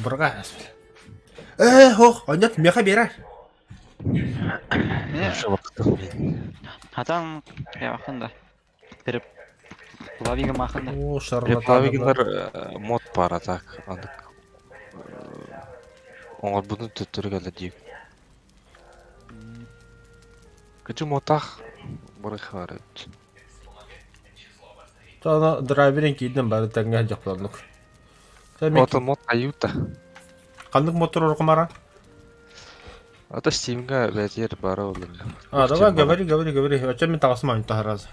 Бурга. Хох, онят меха берер. Уже вакыттын мен. Хатан я ханда. Переп лавига маханда. О, Реплавигинер шарлатадылар. мод бар атак. Андык. Оңор буну төттөргөлө дейм. Кычы мотах барых бар. Тана драйверин кейден бары тәңгән жапланлык. Ото мод аюта. Кандык мотор оркумара? Ата стимга бәтер бары олын. Давай, говори. Очем мен тагысман тахараз.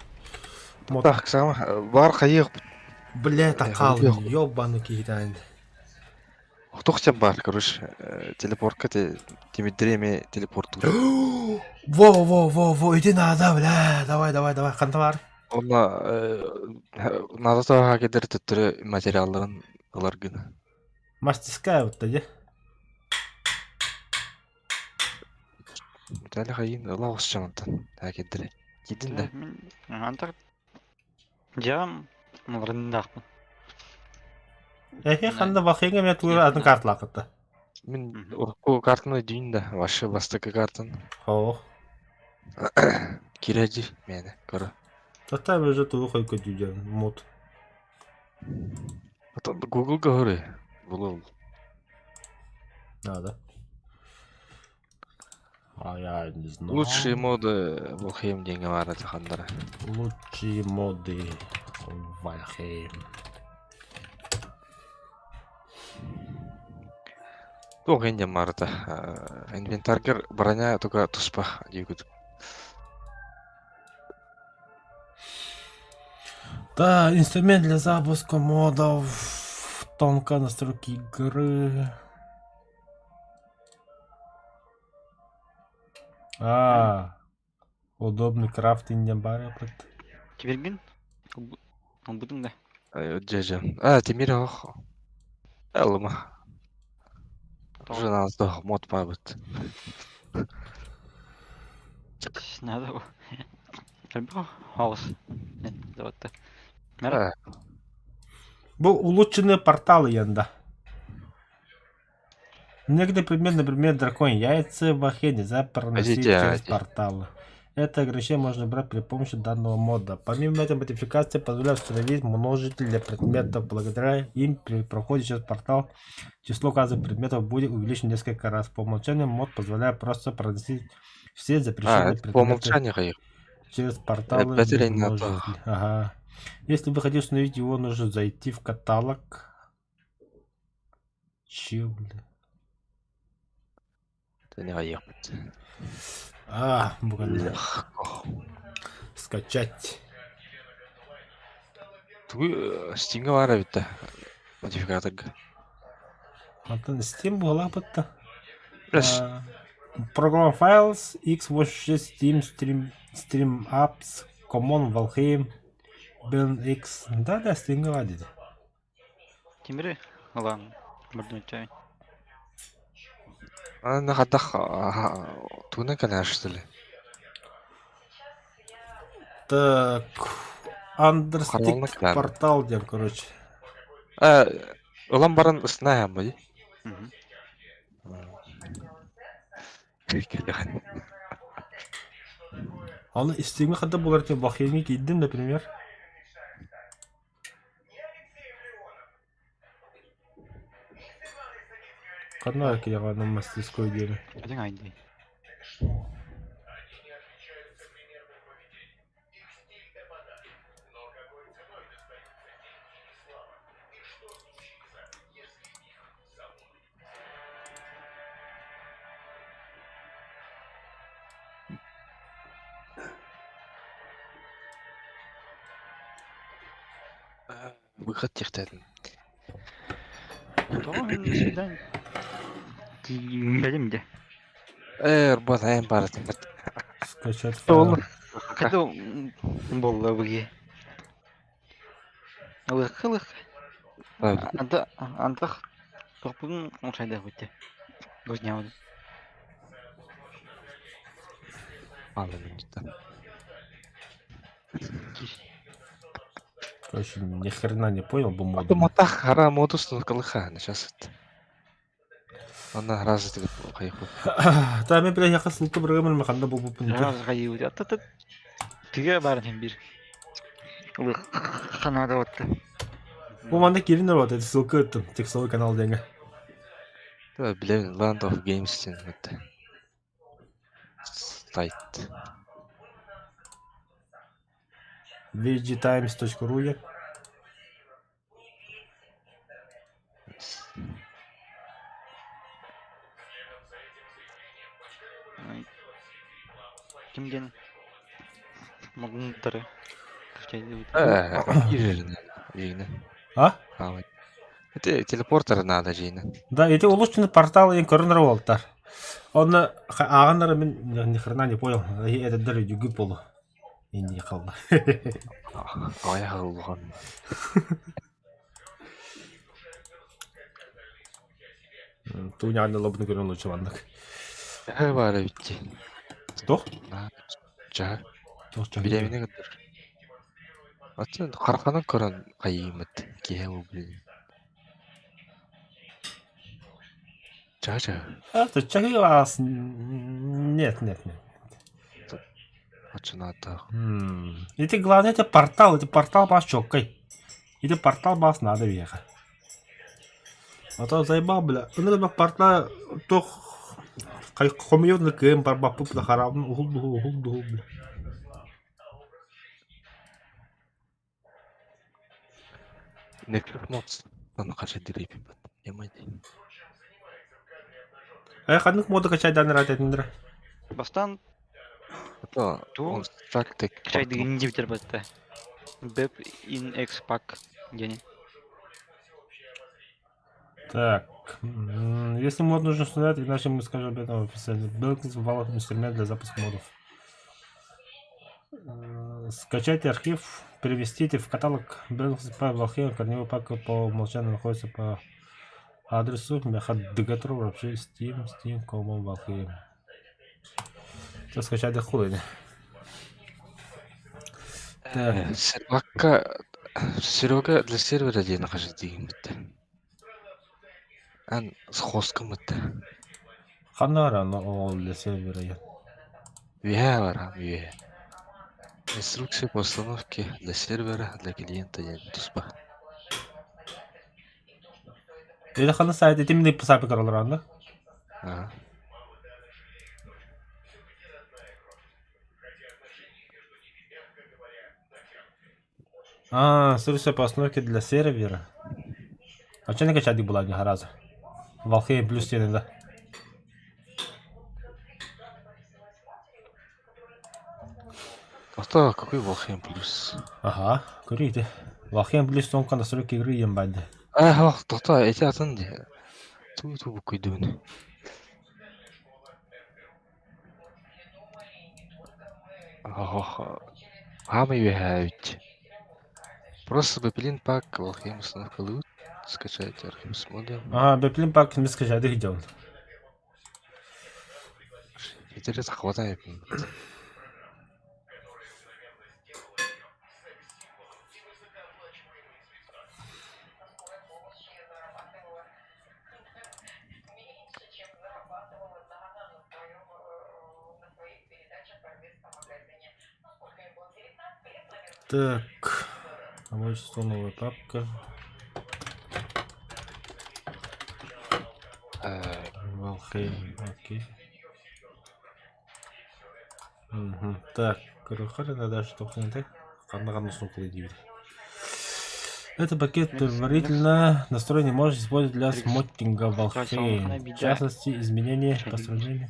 Так, сама бар кайык. Бля, такал, Yok. ёбаный кейдан. Тохча бар, короче, телепортка Тимидреме телепорту. Во, иди надо, бля. Давай. Канда бар? Онна надата кедер төттөрө материалларын алар гына. Мастерская вот тади. Митали хайын ала осчамантан. Кедер. Кидин да. Антар. Жам мурындакпын. Канда бахенге мен тура атын картлакытты. Мен урку картаны дүйін да, вашы бастыкы картын. Хо. Киреди мені, көрі. Тата уже тулу кой көдүдөн мод. Атын Google көрі. Бұл Надо. Я не знаю. лучшие моды Волхейм деньги бар атахандары. Лучшие моды Вальхейм. Тоқ енде марыта. Инвентаргер броня только туспа дегуд. Да, инструмент для запуска модов. Тонкая настройки игры. Удобный крафтинг бар. Киберген? Он будем да. Джежа. Темир ох. Элма. Уже нас до мод пабыт. Надо. Альбо хаос. Вот так. Мере. Бұл улучшенные порталы янда. Некоторые предметы, например, драконьи яйца в Ахе нельзя проносить через порталы. Это ограничение можно брать при помощи данного мода. Помимо этой модификации позволяет установить множитель для предметов. Благодаря им при проходе через портал число указанных предметов будет увеличено несколько раз. По умолчанию мод позволяет просто проносить все запрещенные предметы по умолчанию через порталы без множителя. Ага. Если вы хотите установить его, нужно зайти в каталог. Че, бля? Это не ехать. Буквально. Скачать. Тугу стимга бар бит модификаторга. Антон, Steam была бы-то. Program Files, x86, Steam Apps, Common, Valheim, Ben X. Да, Steam говорит. Кимире? Ладно. Можно чай. На хатах туна канаш что ли? Так, Understick портал дем, короче. Улам баран ыснаям бай. Аны Steam'e kadar bularken Valheim'e gittim, например. Канал я на мастерской деле. Один айди. Выход техтадын. До свидания. Белем де. Батайын баратын. Скачать файл. Когда было выги. Лых. Антах. Топун ушайда хоть. Гозняу. Короче, ни хрена не понял бы моду. Автоматах хара модус на колыха сейчас это. Она разве ты поехал? Та мен биле яка сылты программаны маканда болуп пункт. Раз кайы аттат. Тиге бар тем бир. Ул канада отты. Бу манда кирин вот это ссылка аттым. Текстовый канал денге. Да, блин, Land of Games тен это. Сайт. vgtimes.ru я. Кимден? Магнитары. Качайды. Иржин. Жина. А? А, это телепортер надо, Жина. Да, эти улучшенный портал ен көрүнөр болтар. Оны агандары мен ни хрена не понял. Это дары жүгүп болу. Инди калды. Ая хылган. Туня аны лобны көрүн учубандык. Бар битти. Тох? Жа. Тох Билемине кыдыр. Атын карканын көрөн кайымыт. Кие бу билем. Жа. Это чаги вас. Нет. Ачыната. Это главное, это портал бас чоккой. Это портал бас надо въехать. А то заебал, бля. Ну, как портал, то комьют на кем, парбапу, бля, харам, ухулду, бля. Некреп мод. Аны кача дирейпи бат. Ямайди. Кандык моду качай даныр айтатындыр. Бастан Это Ту? он стартек. качайды индивидер батта. Web in X pack дени. Так, если мод нужно установить, иначе мы скажем об этом в описании. Белкинс ввал инструмент для запуска модов. Скачайте архив, перевестите в каталог Белкинс по Valheim, корневой пак по умолчанию находится по адресу Мехадгатор, вообще Steam, Common Valheim. Сейчас скачать до хуя. Так. Серега для сервера где нахожусь дигимит. Ан с хостком это. Ханара, но для сервера я. Вера. Инструкция по установке для сервера, для клиента я не туспа. Это хана сайт, это именно по сапе королран, да? Инструкция по установке для сервера. А что не качать была ни разу? Valheim плюс стены, да? Авто какой Valheim плюс? Ага, курите. Valheim плюс он настройки игры ебать. Тота, эти атынды. Ту букуйдуны. Хамы вяють. Просто Беплин пак Valheim установка лут. Скачайте архив с модом. Беплин пак не скачать, где он? Интересно, хватает. Так, имущество, новая папка. Valheim, окей. Так, короче, надо что-то не так. Одна сукла дивер. Это пакет предварительно настроение можно использовать для смотринга Valheim. В частности, изменения по сравнению.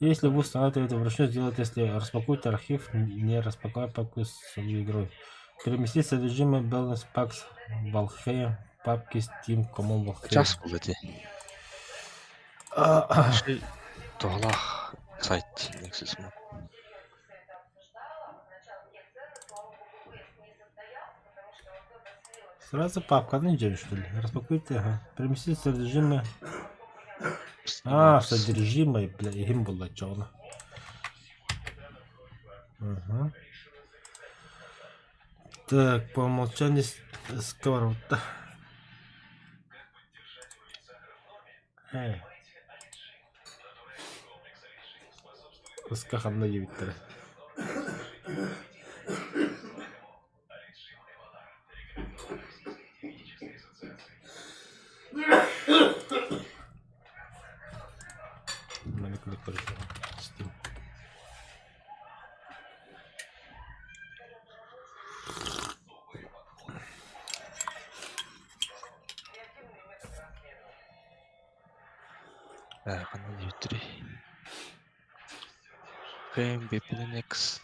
Если вы устанавливаете вручную, сделайте, если распакуете архив, не распаковать папку с игрой. Переместить содержимое Balance Packs Valheim, папки Steam, Common Valheim. Сейчас будете. Толах сайт Nexus Mod. Сразу папка, ну ничего что ли. Распакуйте, ага. Переместить содержимое. Содержимое, бля, им было черно. Ага. Так, по умолчанию сковорода. Кыска ханна ебиттер. Мене клик перейшов. Steam. Қандай деп тұр? Фейм Бепленекс.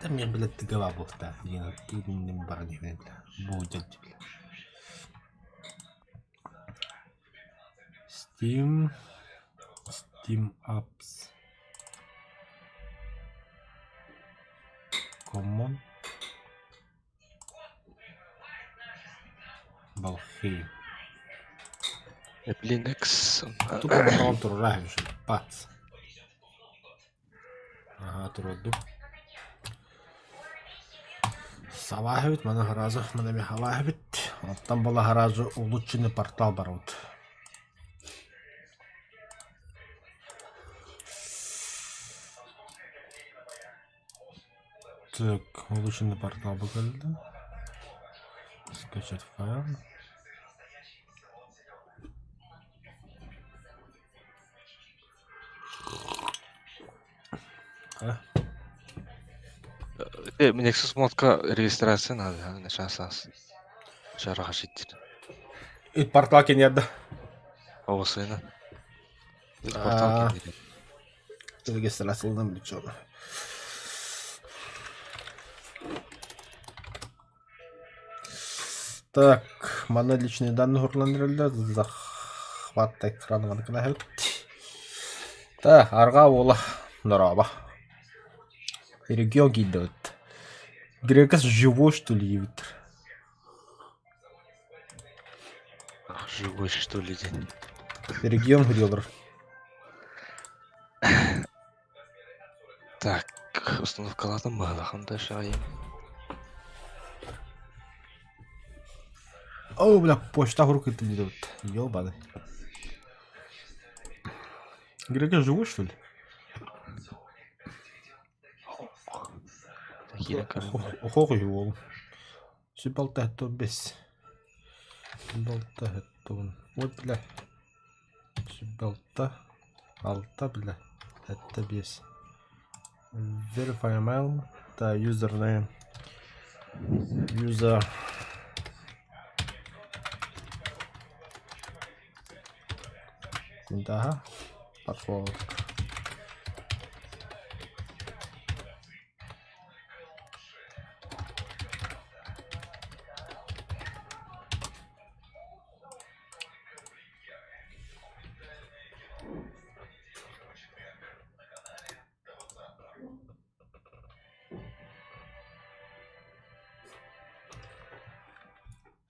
Там я, блядь, ты голова да. Я тут не барни, блядь. Будет. Steam. Steam Apps. Common. Балхей. Бепленекс. Тут он туррах вже. Пац. Ага, туродду. Савахбит, мана гаражы, мана ми хавахбит. Оттан бала гаражы улучшенный портал бар вот. Так, улучшенный портал бакалды. Скачать файл. Nexus модқа регистрация надо, на шансас. Шараға жеттір. И портал кенерді. Овысыны. Портал кенерді. Регистрациялдан білчі. Так, мана личные данные урландырылды. Захват экрана мана кінахет. Так, арға ола нұраба. Регион кейді өтті. Грекас живой, что ли, ебит? Живой, что ли, день. Регион грелер. Так, установкалардың бағалағанда шағайым. О, бля, почта руки ты идет. Ёбаный. Грекас живой, что ли? Охо его. Сибалта это без. Сибалта это он. Вот, бля. Сибалта. Алта, бля. Это без. Verify email. Да, username. User. Да. Password.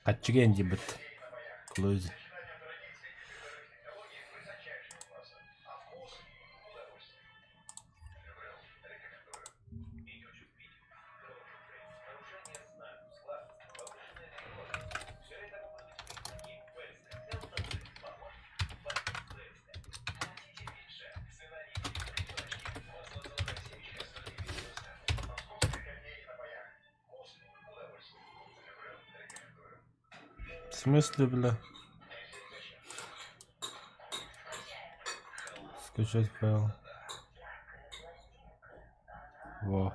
Качыген дебет. Close. В смысле, бля? Скачать файл. Во.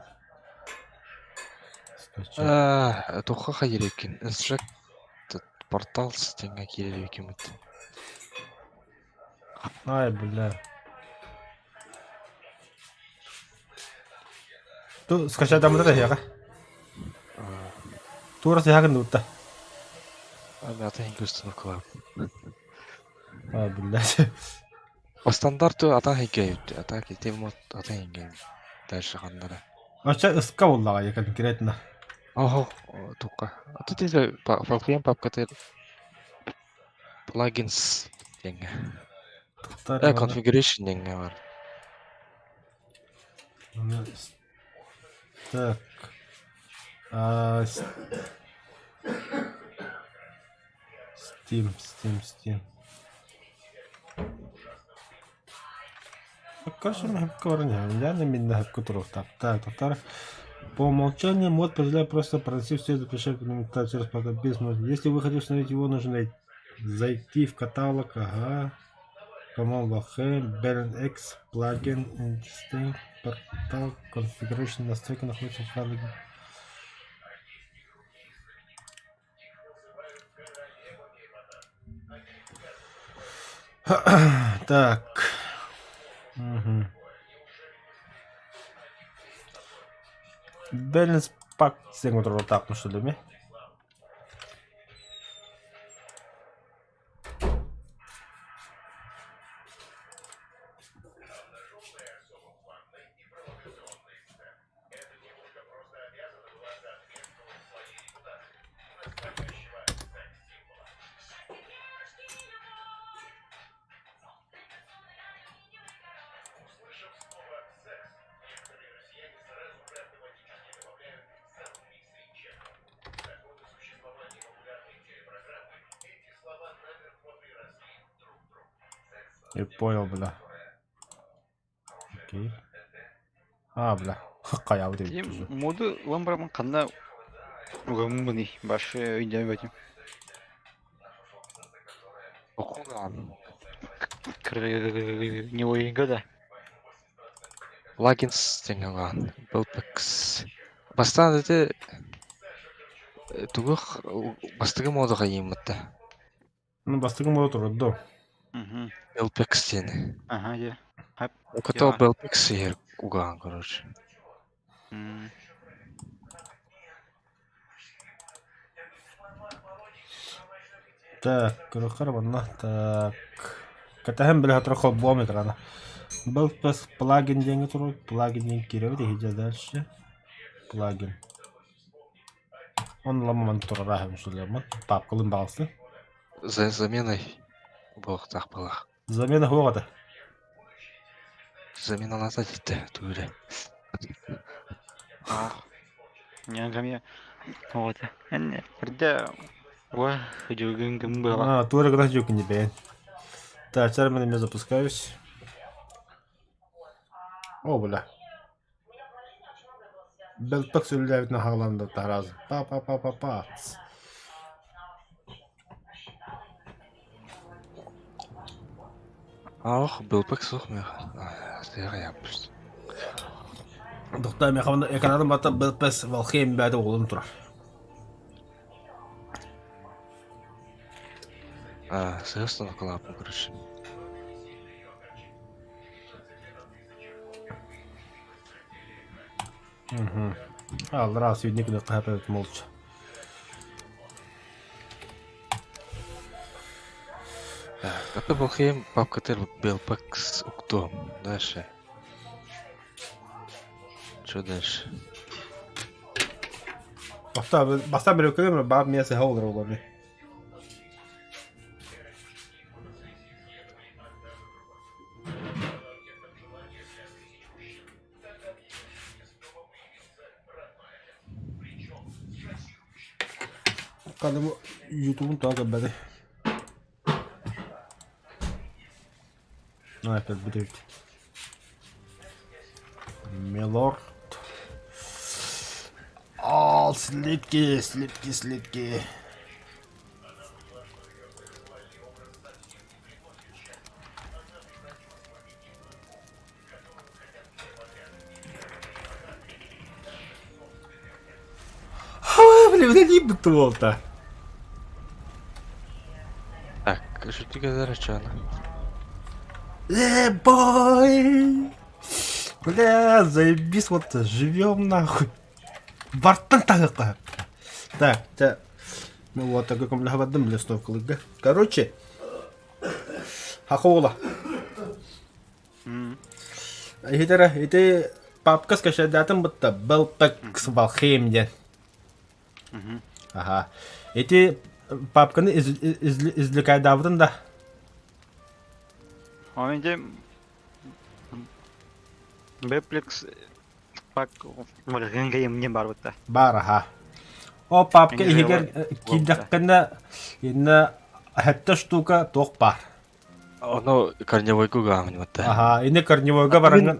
Скачать. Тоққа керек екен. Instruct портал сетеңе керек екен. Ай, бля. Ту скачать там это яга. Тура яга нутта. Ата хинге установкалар. А, блядь. По стандарту ата хинге. Ата кетем мод ата хинге. Дальше хандара. Ача ыска боллага я конкретно. Ого, тоққа. Ата тезе фалхиям папкаты плагинс денге. Configuration денге бар. Так. Steam. Короче, мы корня. Я на меня кутров. Так, доктор. По умолчанию мод позволяет просто пройти все запрещенные комментарии через поток без нужды. Если вы хотите установить его, нужно зайти в каталог. Ага. Command Valheim, Baron X, плагин, Instinct, портал, Configuration, настройка находится в каталоге. Так. Угу. Balance пак сегодня так, ну что ли, ми? Я понял, бля. Окей. Бля. Каяу деп Тим тұр. моды ламбрамын қанда угамыны башы өйден бәтім. Оқудан. Не ойынға да. Плагинс теңелған. Buildpacks. Бастан деді тугух бастығы моды қайымытты. Ну, бастығы моды тұрды. Buildpacks тені. Ага, де. Окото Buildpacks ер уган, короче. Так, короче, вона так. Катаһым беле хатыр бом экрана. Был плагин деньги туру, плагин киреу де дальше. Плагин. Он ламан турарахым шулеман. Папкалын балсы. За заменой болықтақ балақ. Замена хоғады. Замена назад етті, түгілі. Не гамя. Вот. Әне бірді уа жүгін кім была. Тура гнать жүк не бейн. Так, сейчас я запускаюсь. О, бля. Белпак сөйләвит на хагланда тараз. Па. Ах, Buildpacks соқ меха. Стеға яппышты. Доктор мехамда экрандан бата Белпас Valheim бәді олым тұрар. Сығыстан ақылапын, короче. Раз видник да қапет молча. Какой Valheim папкатер Buildpacks уктом. Дальше. Что дальше? Баста бір өкілім, бап миясы хаулыр олар. Kadımı YouTube'un takip bedi. iPad bir Milord. Slipki. Блин, не бутылка. Так, что ты говоришь, Чана? Бой! Бля, заебись, вот живем нахуй. Бартан так. Так. Ну вот, такой комплект листовка. Короче, хахола. Это папка скажет, датам будто был так с Valheim. Ага. Эти папканы извлекай давдан да. А менде Беплекс пак мөлгенге емне бар бутта. Бар, ага. О папка егер кидаққанда енді Хәтта штука тоқ бар. Оно корневой гугамын вот. Ага, ине корневойга баранган.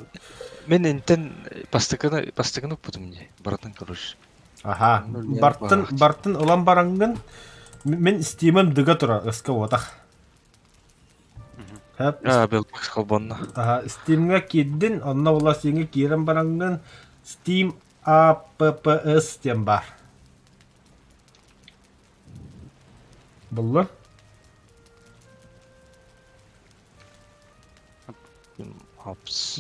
Мен интен пастыганы путум не. Баратын короче. Ага, бартын улан баранган. Мен стимем дыга тура, ыска отах. Белпакс колбонна. Ага, стимга киддин, онна ула сиңе кирен баранган. Steam apps тем бар. Булла? Апс.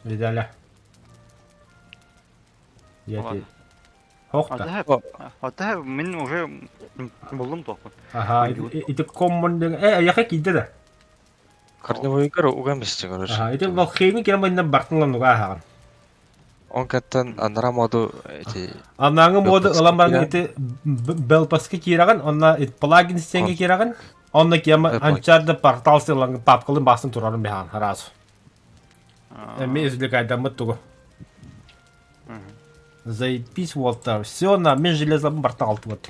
Видали? Я Ладно. тебе... Хохта. Хата мен уже булдым тоқпын. Ага, это коммон... яха кидде да. Корневой гугар угаместе короче. Ага, это волхейми кирен бариндан бартынлан нуга хаган. Он каттан анара моду эти Анаңы моды ылан баран это белпаска кираган, онна плагин стенге кираган. Онна кема анчарды портал сылан папкалын басын турарын бехан раз. Эми излик айдамы тугу. Заебись, Уолтер. Все, на мен железом портал алты вот.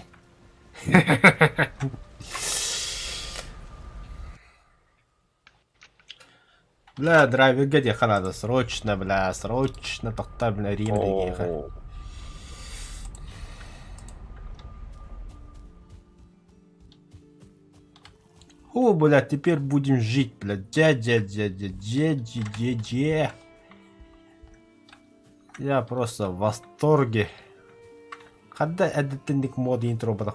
Бля, драйвер где надо срочно, бля, срочно, так-то, бля, Рим ехать. О, бля, теперь будем жить, бля, дядя. Я просто в восторге. Когда эдитинг мод интро болды.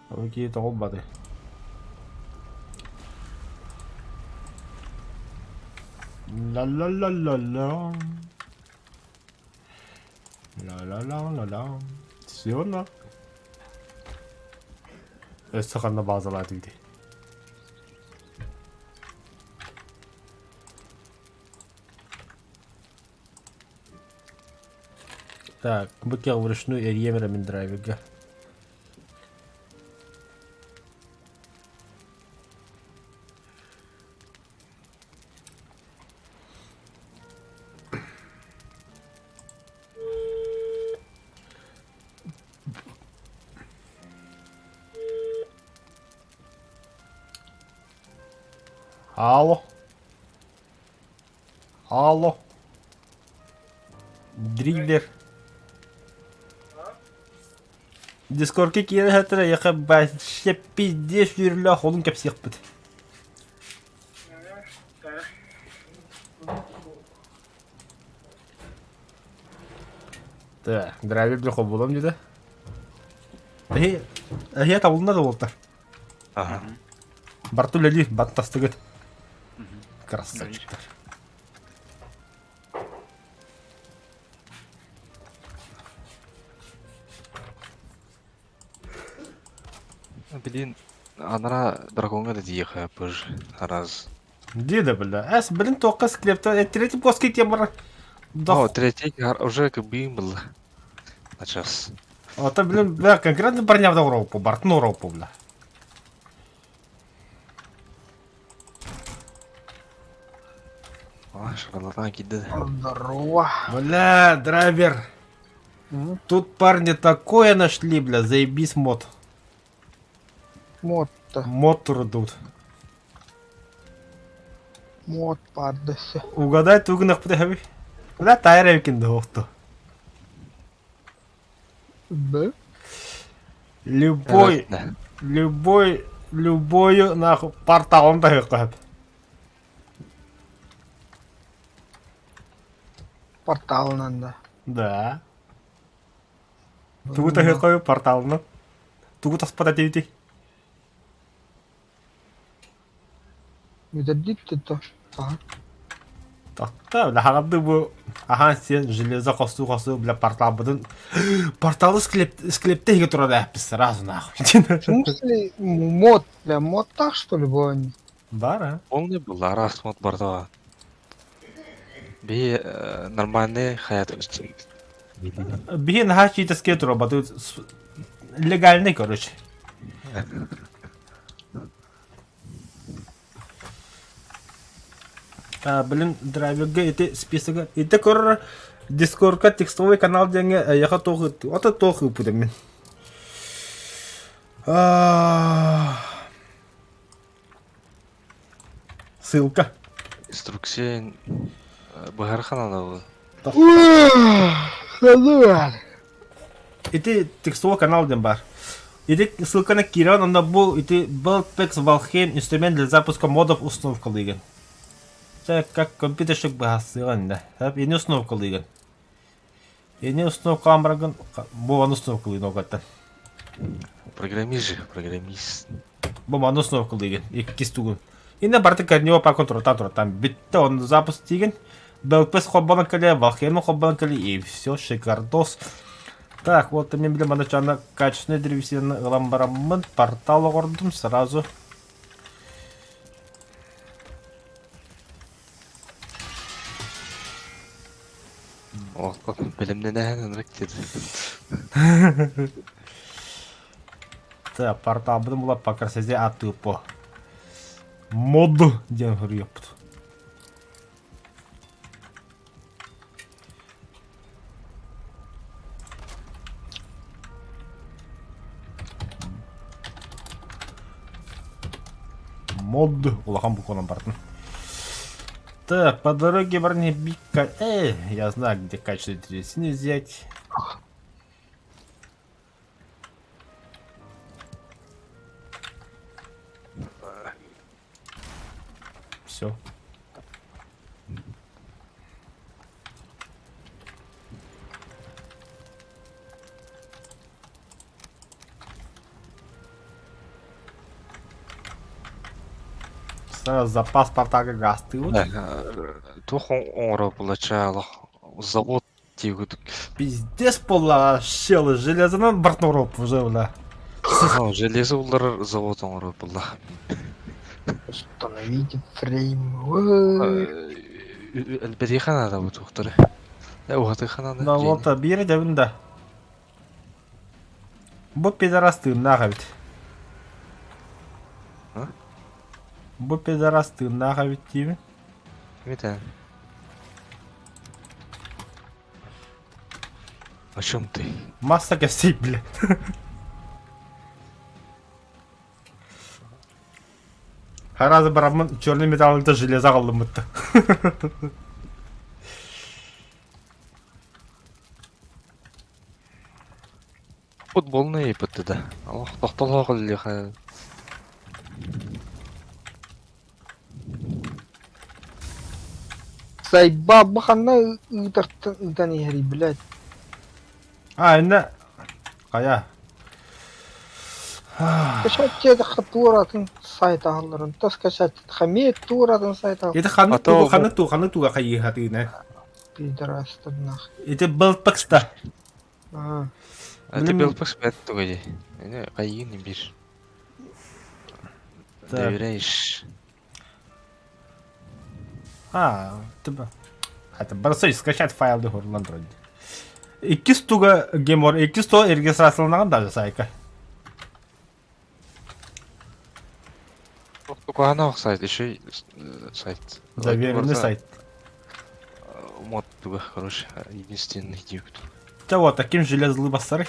Окей, это олбады. Ла-ла-ла-ла-ла. Ла-ла-ла-ла-ла. Все на. Эстаханна базалады где. Так, быкел вручную и емерами драйвига. Алло. Дриллер. Дискордке кире хатыра яка башча пиздец жүрүлө холун кепсип бит. Да, драйвер бир хобулам диде. Я табылна да болтар. Ага. Бартулели баттастыгы. Красавчиктар. Блин, анара драконга да диеха пыж раз. Диде бля. Ас блин тока склепта. Третий плоский тембр. О, третий уже как бы был. На час. Это, блин, бля, конкретно парня в Европу, бартну Европу, бля. Шарлатан киды. Здорово. Бля, драйвер. Тут парни такое нашли, бля, заебись мод. Мод-то. Мод трудут. Мод паддысы. Угадай, тугнах подхави. Бля, тайра викинда хохто. Б? Любой нахуй порталом тахып. Порталынан да. Да. Тугу тахып порталны. Тугу таспада дейти. Müdedditti то. Ага. Тахта, бля, хагады бу. Ахан сен железо косу, бля, портал будын. Порталы склепте хиге турады әппіс, сразу нахуй. В смысле мод? Бля, мод так что ли был? Бар, а? Полный был, раз мод бардова. Би нормальный хаят учтен. Бихин хачи таске турабы, тут легальный, короче. Блин, драйверге эти список. Это кор дискордка текстовый канал деньги. Я хочу это тоже будем. Ссылка. Инструкция Багарханова. Это текстовый канал дембар. Это ссылка на Киран, он был это Beltpex Valheim инструмент для запуска модов установкалыгын. Это как компьютершик багасыган да. Это не установкалыгын. И не установка амраган, бу установкалыгын огатта. Программист. Бу установкалыгын. И кистугун. И на барты карнио по контролю там битте он запустиган. Beltpex хоббан кали, Valheim хоббан кали и все шикардос. Так, вот мне были начально качественные древесины ламбарамент, портал гордым сразу. О, білімнен әнінірек деді. Так, портал будем было по красоте аты по мод ден ёпт. Мод улахан буквально бартын. Так, по дороге барни бика. Я знаю, где качественные древесины взять. Все. Сразу запас портага газ ты вот. Тух оңырау болачағы завод тегуді. Пиздец пола щелы железынан бартнороп уже бля. Железі олар завод оңырау болды. Установите фрейм. Әлбәді қанада бұл тұқтыры. Оғаты қанада. Ну вот бир дәвінде. Бу пидорас тыыннаға бит. А? Бу пидорас тыыннаға бит деймін. Кімеді? О чем ты? Масса костей, бля. Харазы барамын черный металлды железа қалдым бітті. Футболный епітті да. Аллах, тоқталға қылды қа. Сайба бахана ыдан ери, блядь. Инна. Қая. Скачать хатуратын сайт алырын. То скачать хамет туратын сайт алырын. Это ханы туға қайы хатыны. Пидорасты нах. Это Beltpex-та. Это Белпакс бәт түгеді. Әне қайын не бір. Доверяешь. Типа. Это бросай скачать файлды хорлан тұрады. 200 туға геймор, 200 регистрацияланған даже сайка. Только она сайт, еще и сайт. Доверенный сайт. Мод туга хороший, единственный дюк. Да вот, таким железлы басары.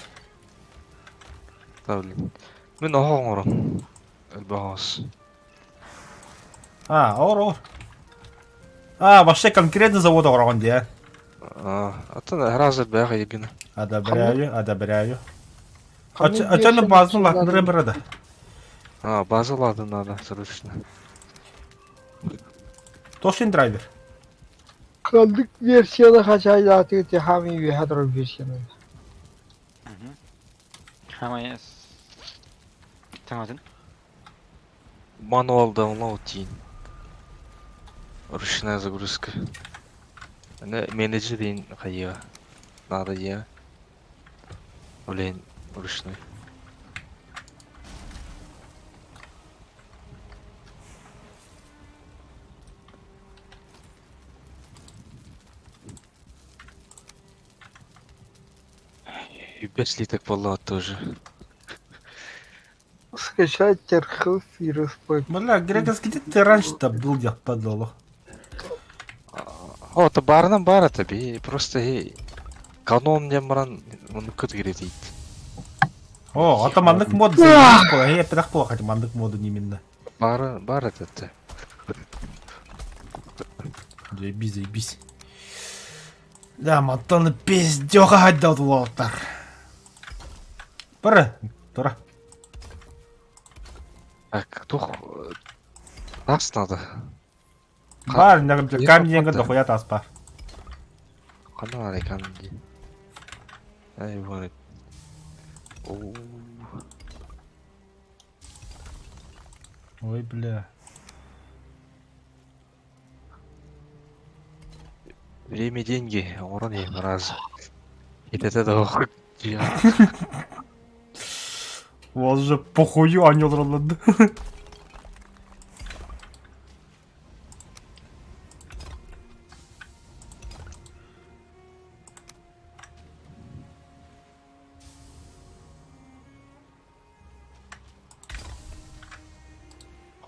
Да, блин. Мен оғоңырым. Әлбағас. Ор. Вообще конкретно завод оғырған де. Атын әразы бәғі егіні. Одобряю. Ачаны базын латындыры бірады. Базалады надо, срочно. Тошин драйвер. Kaldık versiyonu kaçaydı artık hami ve hadro versiyonu. Хамай таңатын. Мануал даунлоуд дейін. Ручная загрузка. Менеджер дейін қайыға. Надо я. Блин, ручной. И 5 литок полла тоже. Скачать архив и распаковать. Бля, Грегос, где ты раньше-то был, я подолу? О, то барынан бар это би. Просто канон демаран мунукут кирет. О, атамандык мод заебись было. Я педах плохо атамандык моду не именно. Бар это. Заебись, заебись. Да, Мантон пиздёха отдал Волтер. Пора, тура. Так, тух. Нас надо. Бар, камень Ехал дохуя хуя таспар. Кана али канди. Ай, вот. Оу. Ой, бля. Время, деньги, урон я раз. И это дохуй. У вас же похую анёл роланд.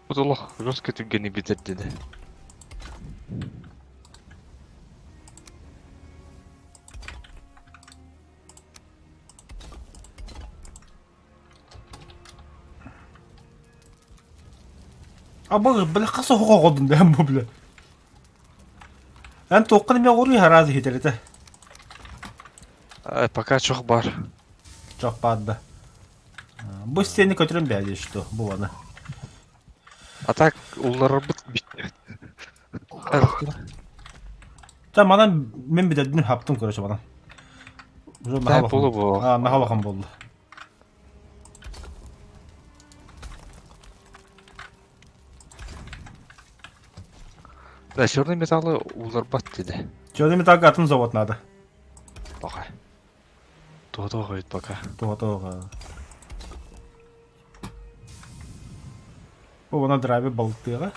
Кудулах, жестко түгені бітір деді. А бля, қасы хуға қодын дәм бұл, бля. Ән тоққаны мен ұрый харазы хетелеті. Пока чоқ бар. Жоқ бадды. Бұл стені көтерім бәді, что, бұл аны. А так, улары бітті. Та, манан мен бітәдін хаптым көріші манан. Та, болу бұл. Наға бақым болды. Да, черный металлы улар бат деді. Чёрный металл атын завод надо. Пока. То қойды пока. Тоға. Бұл ана драйве балықтыға.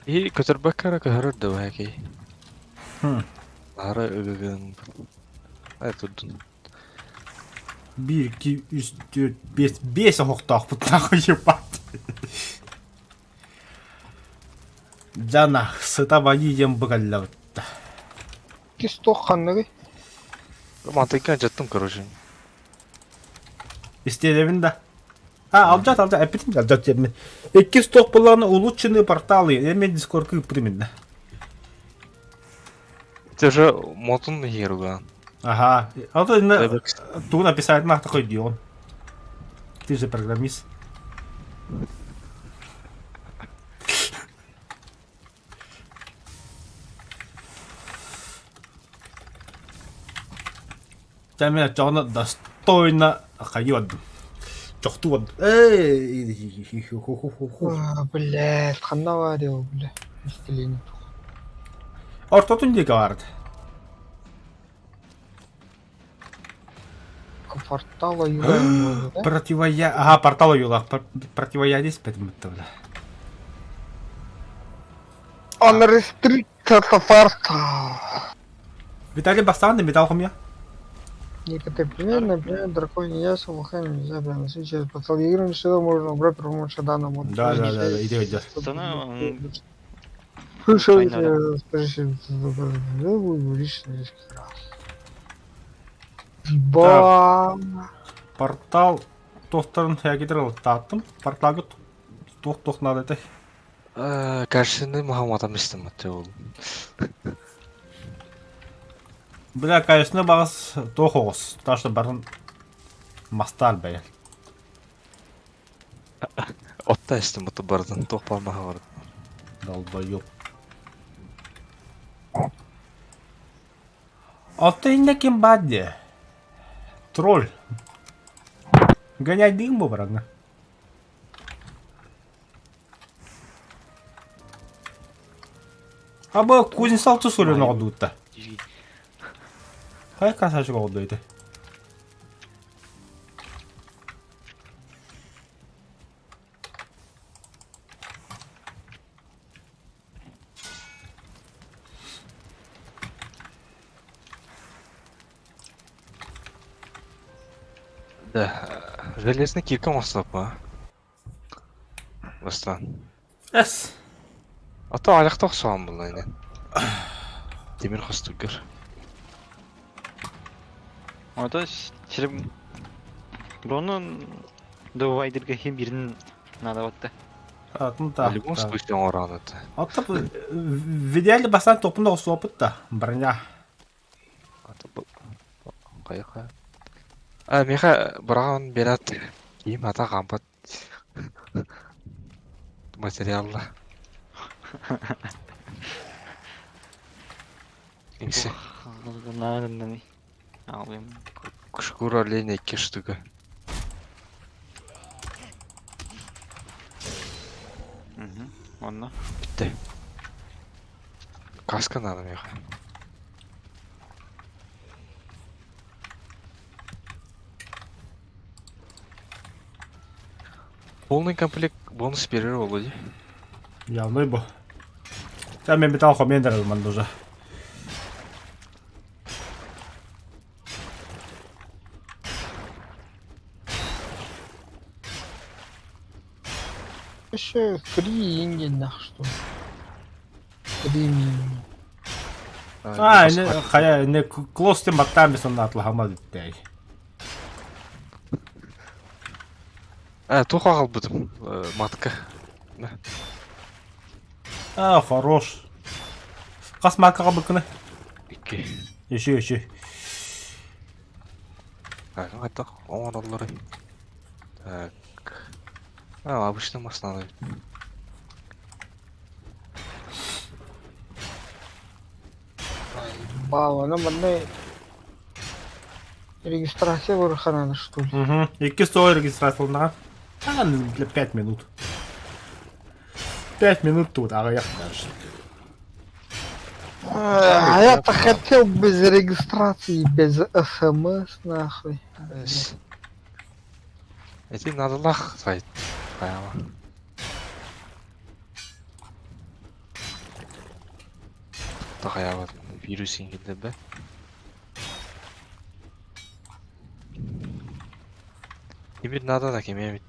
И көтербәк кәрі көрді өәкей. Ары үгігін. Ай, тұрдың. 1, 2, 3, 4, 5, 5 хоқтақ бұт нахуй ебать. Жана, сыта ем бұғалла бұтта. Кисток ханнығы. Мантайкан жаттым, короче. Истелевин да. Алжат, аппетит алжат ебмен. 2 сток бұланы улучшенные порталы. Емен дискорды применно. Это же мотун херуган. Ага. А то ту написать на такой дион. Ты же программист. Меня жона достойно хайод. Чохтуод. Блядь, ханаварил, бля. Истеление. Ортотун не говорит. Портала юга. Ага, портал юлах. Противоядие спетмет, бля. Он рестрикция портал. Виталий Бастан, металл у меня. Некоторые примеры, например, драконий ясо, лохами нельзя переносить через портал. Игры всегда можно убрать при помощи данного мода. Да, иди. Слышал, спрашиваю, личный раз. Ба. Портал тохтарын хәгидер таттым. Порталга тох надо это. Кәршіні Мұхаммадам істеметті ол. Бля, конечно, бағыз тохоғыз. Потому что барын мастар бәйел. Отта істеметті бардың, тоқ бармаға барды. Долбоёб. Отта инде кем бадде. Тролль. Гоняй дым, братна. А бұл кузнецалты сөйлен оғды ұтта. Қай қасашық оғды өйді. Да, железный кирка маслапа. Бастан. Эс. Ата аяқта ұқсаған бұл айнен. Демир қостугер. Ото ширим Рону довайдырга хем бирин надо вот. Атында. В любом случае он рано это. Ата в идеале басан топында осы опыт та. Броня. Ата бұл. Қайқа. Меха бұраған берат. Киім ата қампат. Материалла. Инсе. Надо. Алым. Шкура оленя 2 штука. Онна. Бітті. Каска надо меха. Полный комплект бонус берер Володи. Явный бо. Та мен металл комендер алман уже. Еще 3 инги нах что. 3 минимум. Не хая не клосте маттами сонда атлахама диттей. Туха қалбыдым. Матка. Хорош. Қас матка қалбыкыны. 2. Еще. Қайта оңан олары. Так. Обычно масланы. Бала, ну мандай регистрация вырахана что ли? Угу. 2 стоит регистрация. Для 5 минут. 5 минут тут, а я даже. А я-то хотел без регистрации, без СМС, нахуй. Эти надо лах сайт. Қаяла. Қаяла вирус енгенде бе? Теперь надо на кеме.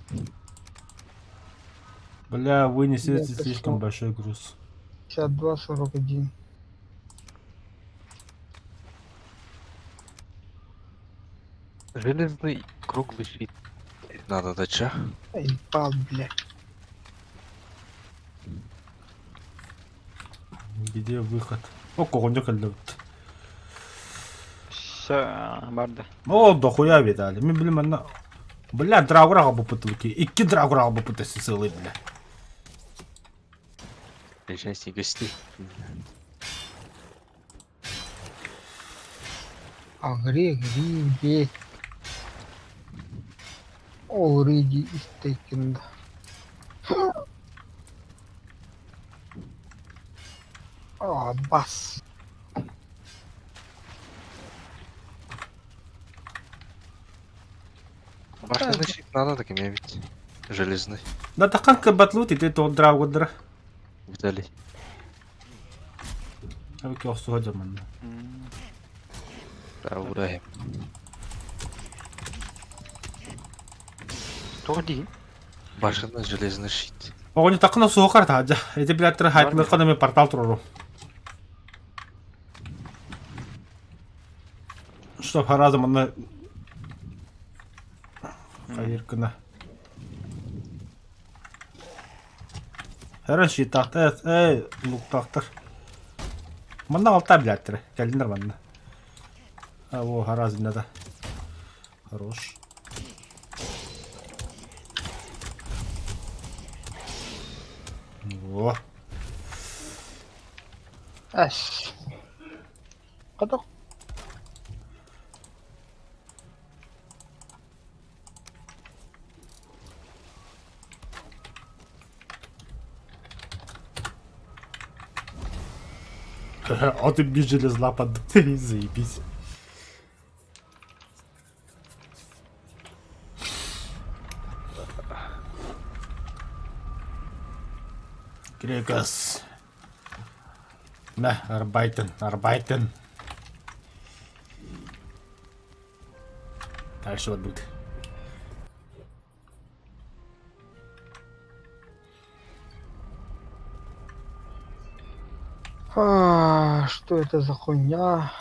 Бля, вынесите Это слишком что? большой груз. 52-41. Железный круглый щит. Надо дача. Ебал, блядь. Где выход? О, кондик ілді. Все, барды. О, дохуя видали. Мен білім ана. Бля, драгураға бұпыты өке. 2 драгураға бұпыты сысылы, бля. Лежайся гости. Агри, блядь. Already is taken. Бас. Башенный щит надо так иметь ведь. Железный. Да тақанка батлут и ты тот драгудра. Виталий. Өке осуға жаман. Да, ураем. Тоди. Башенный железный щит. Оғыны тақын осуға қарта ажа. Эти билеттері хайпны қадаме портал тұрыру. Чтоб харазым аны... Қайыркына. Әрін щитақты, луктақтыр. Мында алта билеттері. Кәлдіңдер мында. О, харазым да. Хорош. О. Аш. Қадақ. А ты мне железла под... Заебись. Грекас. На, арбайтен. Дальше вот будет. Что это за хуйня?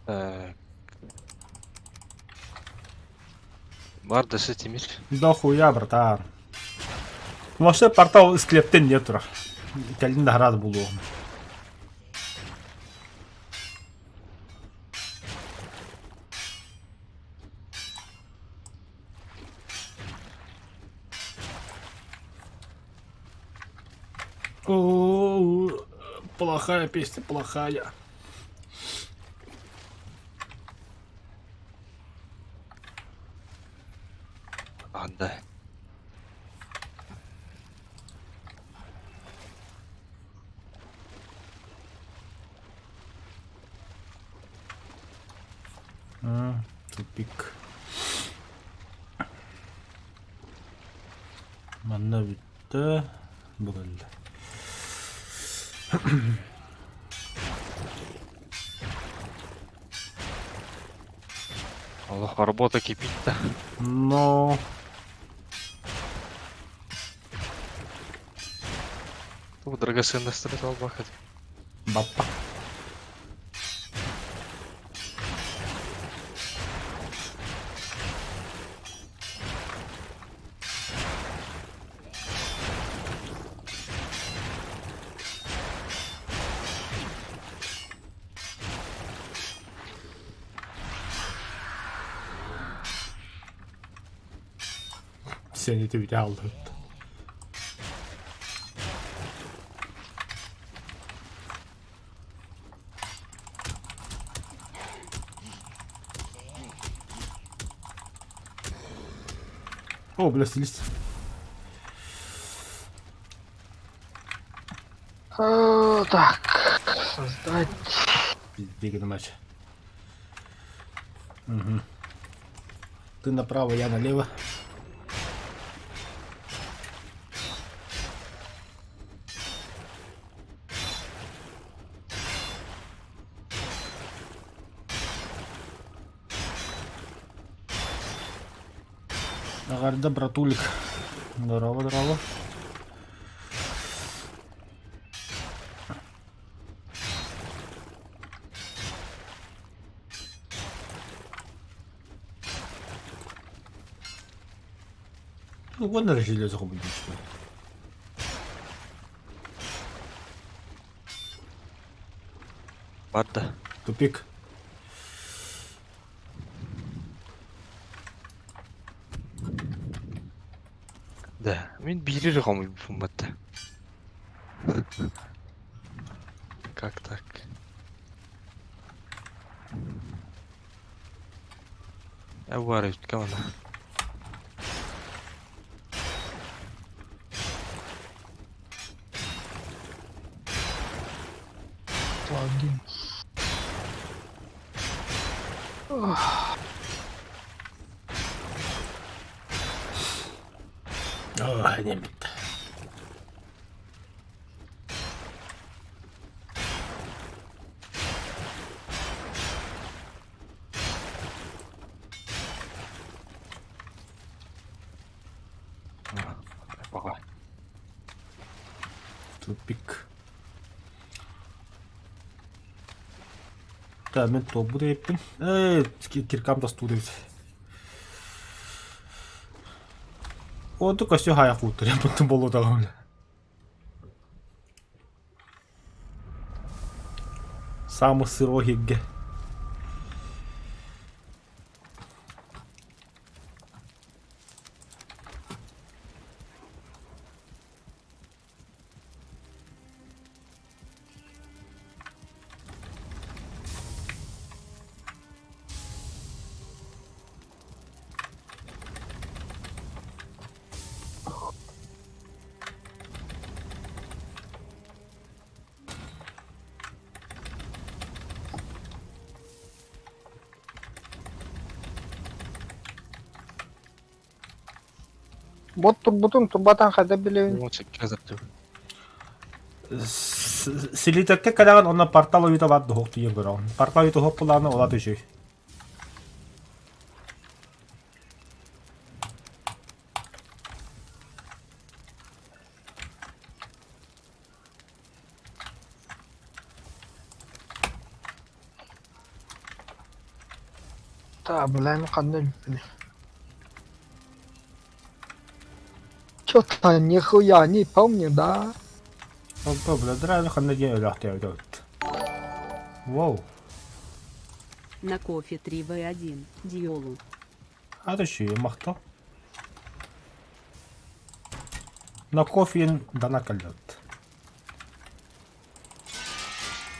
Так. Бар дашы Тимир. Да хуя, братан. Вообще портал склептен нет тура. Кәлін раз булу. О, плохая песня, плохая. Андай. Тупик. Манна битті. Бүгілді. Аллах, работа кипит-то. Но... Тут драгоценный стрелял бахать. Бапа. Seni tweet'e aldı. О, бля, стилист. Так, создать. Беги на матч. Угу. Ты направо, я налево. Агарда, братулик. Здорово, здорово. Ну, вон на железо будет. Барда. Тупик. Да, мен берер қомай буматта. Как так? Аварий, кого на? Плагин. Ой, не бит. Пога. Тупик. Да, мен топ буде еппін. Киркамда студент. О, только все хая хутор, я потом болу тағамын. Самый сырой гигге. Вот турбутун турбатан қайда білеуін. Вот сейчас заптю. Силитекке калаган онна портал уйта бат дохок тиен көрөн. Портал уйта хоп буланы ола төшөй. Да, блин, кандель. Чё-то нихуя не помню, да? Бля, драйв ханнаге өлөхтө өйдөт. Воу. На кофе 3v1. Диолу. А төшөй мактал. На кофе дана калдат.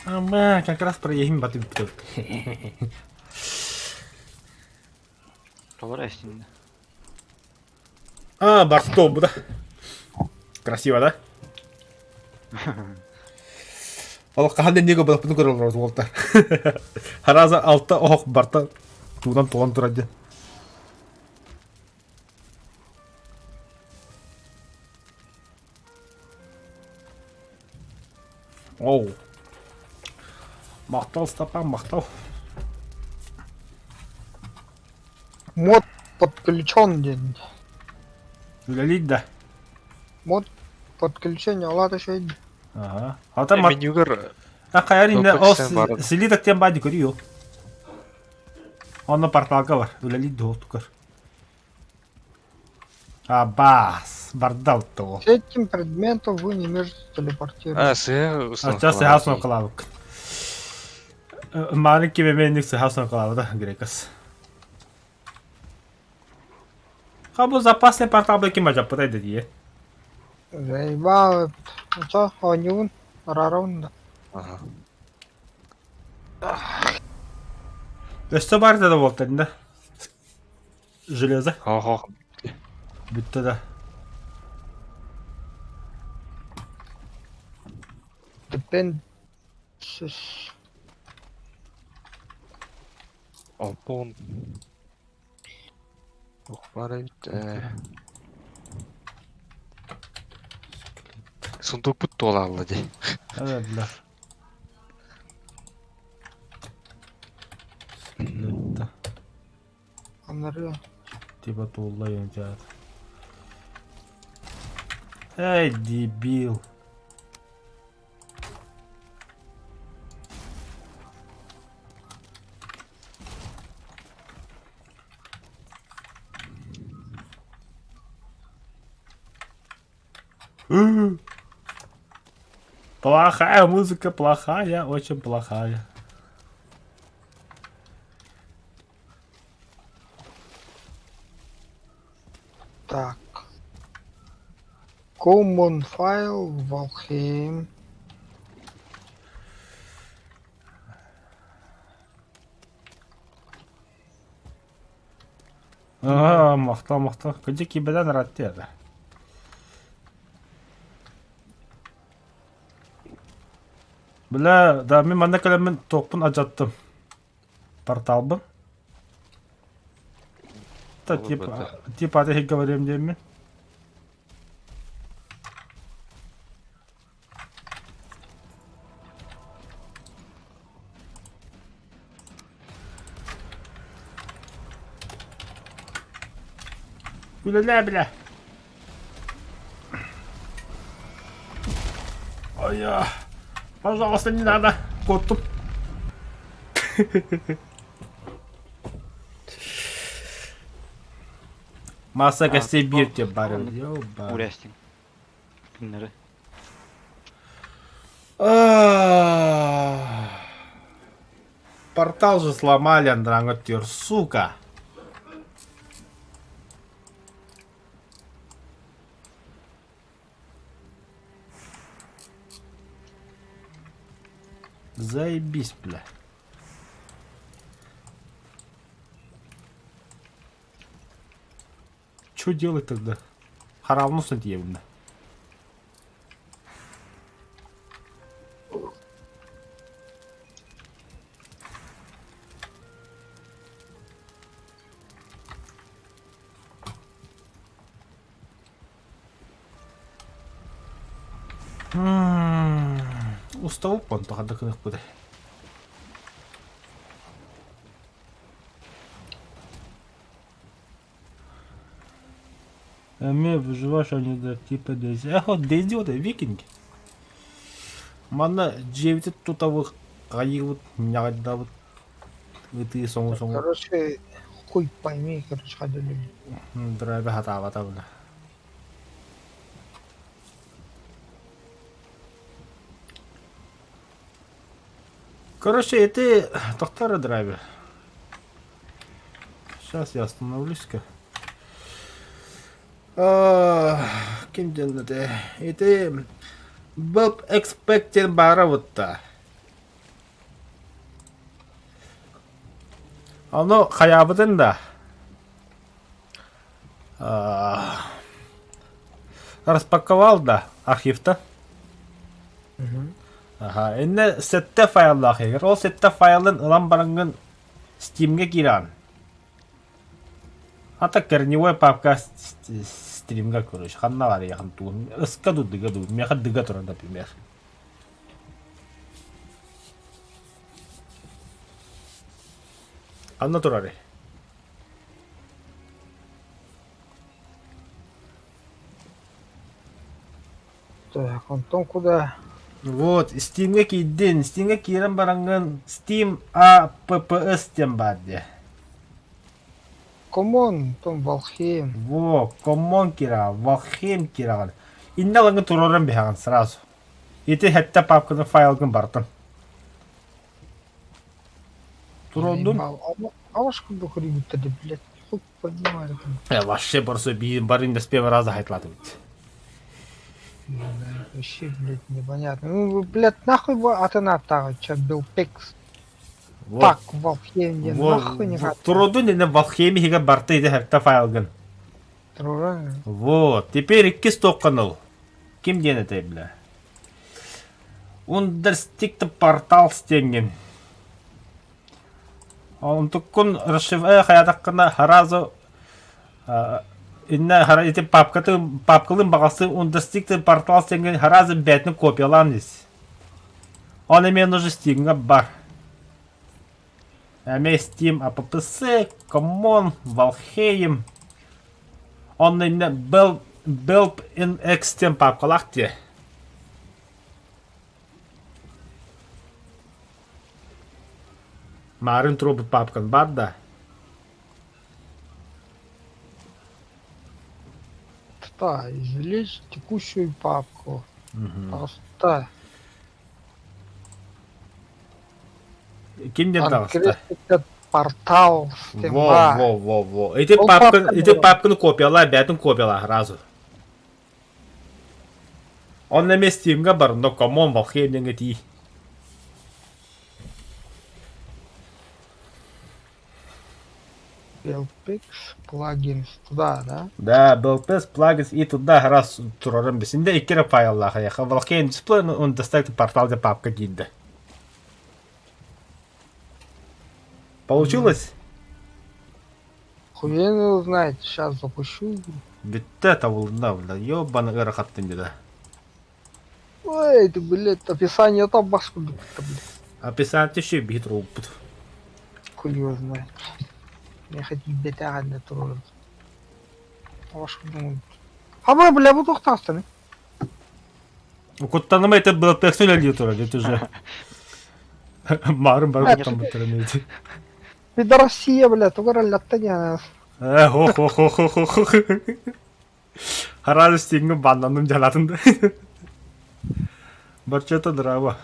Ама, как раз проехим батып битет. Поворастин. А, Барстоп, да? Красиво, да? Ол қандай неге болып бұны көріп отырмыз олта. Хараза алтта оқ барта тудан тоған тұрады. Оу. Мақтал, Стапан, мақтал. Мод подключен, день. Үлелейді да. Мод подключение, ладно, еще иди. Ага. Ата мат. Менюгер Қайар инде Допустим, бар. силитектен бады көріyo. Оны порталға бар. Үлелейді оқтықыр. Бас. Бардалты ол. С этим предметом вы не можете телепортировать. Сейчас сыхасын қылабық. Марын кемеменік сыхасын қылабы да, грекас. Бұл запасный портал бұл кем ажап бұтайды дие. Заебал. Ну чё, он раунда. Ага. Өсті бар деді болды да. Железо. Хо-хо. Бүтті да. Depend. Опон. Ох, барайт. Сундук бұт тола алды. Evet бля. Скелетта. Андрей. Типа туылла енжат. Эй, дебил. Плохая музыка, плохая, очень плохая. Так. Common файл, Valheim. Мақтал, мақтал. Күнде кейбеден ратты еді. Бля, да, мен манда кәлеммен тоқпын ажаттым. Порталбын. Та, типа, аты хек говорим дейм мен. Бля. Ой, пожалуйста, не надо. Коттум. Masa gastei bir diye barı. Yo barı. Урястин. Günleri. Портал же сломали, Андранготер, сука. Заебись, бля. Что делать тогда? Харавнусын диевімді. Уставу понто хадакынық буде. Эме выживаешь они да типа Дейзи. Эхо, Дейзи вот викинги. Мана джевити тутавых кайы нягда вот. Ты соңу. Короче, хуй пойми, короче, ходили. Драйве хатава табла. Короче, это доктор драйвер. Сейчас я остановлюсь-ка. Кем делать? Это был expected баравутта. Оно хаябытын да. Распаковал да архив-то. Ага, инне сетте файллах егер. Ол сетте файлын ылан барыңын Steam'ге киран. Ата корневой папка стримга көрөш. Ханна бар яхан туун. Ыска дудыга ду. Меха дыга туран, например. Анна турари. Так, Антон куда? Вот, Steam'ге кийдин. Steam'ге кирен бараңын Steam APPS тем бадде. Комон, Антон Валхейм. Во, коммон кира, Валхейм кираган. Инна лаңы туроран бихаган сразу. Ити хетте папканы файлгын бартын. Туродун? Алаш куда хрибутады, блядь. Хуй понимаю. Вообще просто барин да спева раза хайтлады бит. Вообще, блядь, непонятно. Ну, блядь, нахуй его атанатага, чё был пикс. Так, Валхейм, не нахуй не хат. Туродун не Валхейми хига барты иди хетте файлгын. Туран. Вот, теперь икки стокканыл. Ким ден это, бля? Understicked портал стенген. Он туккун расшифре хаятаккана харазу инна хара ити папкалын багасы Understicked портал стенген харазы бетни копияланыз. Он имен уже стигнга бар. Эме Steam APPS, Common, Valheim. Он инна Belp in Extem папкалахте. Марын трубы папкан бар да. Да, извлечь текущую папку. Просто. Кимден дагыста? Открыть портал. Во. Эти папканы копияла, бәтін копияла разу. Он на месте Steam'га бар, но Common Valheim денге тии. Belpix плагинс туда, да? Да, Belpix плагинс и туда раз турарым бисинде иккере файллаха яха. Valheim дисплей, он достает портал де папка динде. Получилось? Хуй его знает, сейчас запущу. Ведь это волна, бля, ёбаный эрахаттын да. Ой, ты, блядь, описание там баску, блядь. Описание еще бит робот. Хуй его знает. Я хотел бета на тролль. Вашу думаю. А вы, бля, буду хтастаны. Куттанама это было персонально турали, это же. Марым бар там батареи. Это Россия, бля, только латтаня. Хо. Хараз стигну банданым жалатында. Барчата драва.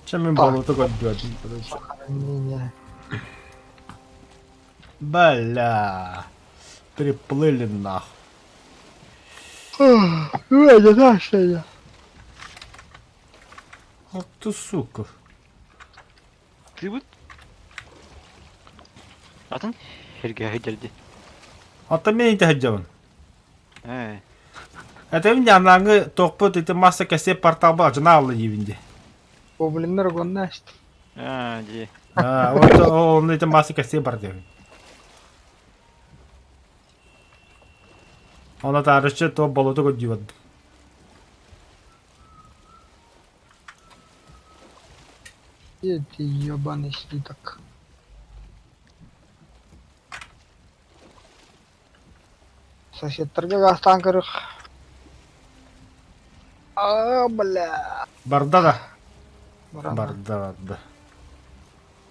Чем было только дёдин, Не. Бля. Приплыли нахуй. Ой, не знаю, что я. Ах ты сука. Ты вот? Атын? Сергей Хидерди. Ата мен ите хаджабын. Э, Это винде анаңы тоқпыт ите масса кәсе портал ба жына алды ебінде. Гоблиннер гоннаст. ди. Вот он ите масса кәсе бар деп. Она тарышы то болото көддүбөд. Эти ёбаный слиток. Соседтерге гастан кырык. Бля. Барда да. Барана. Барда.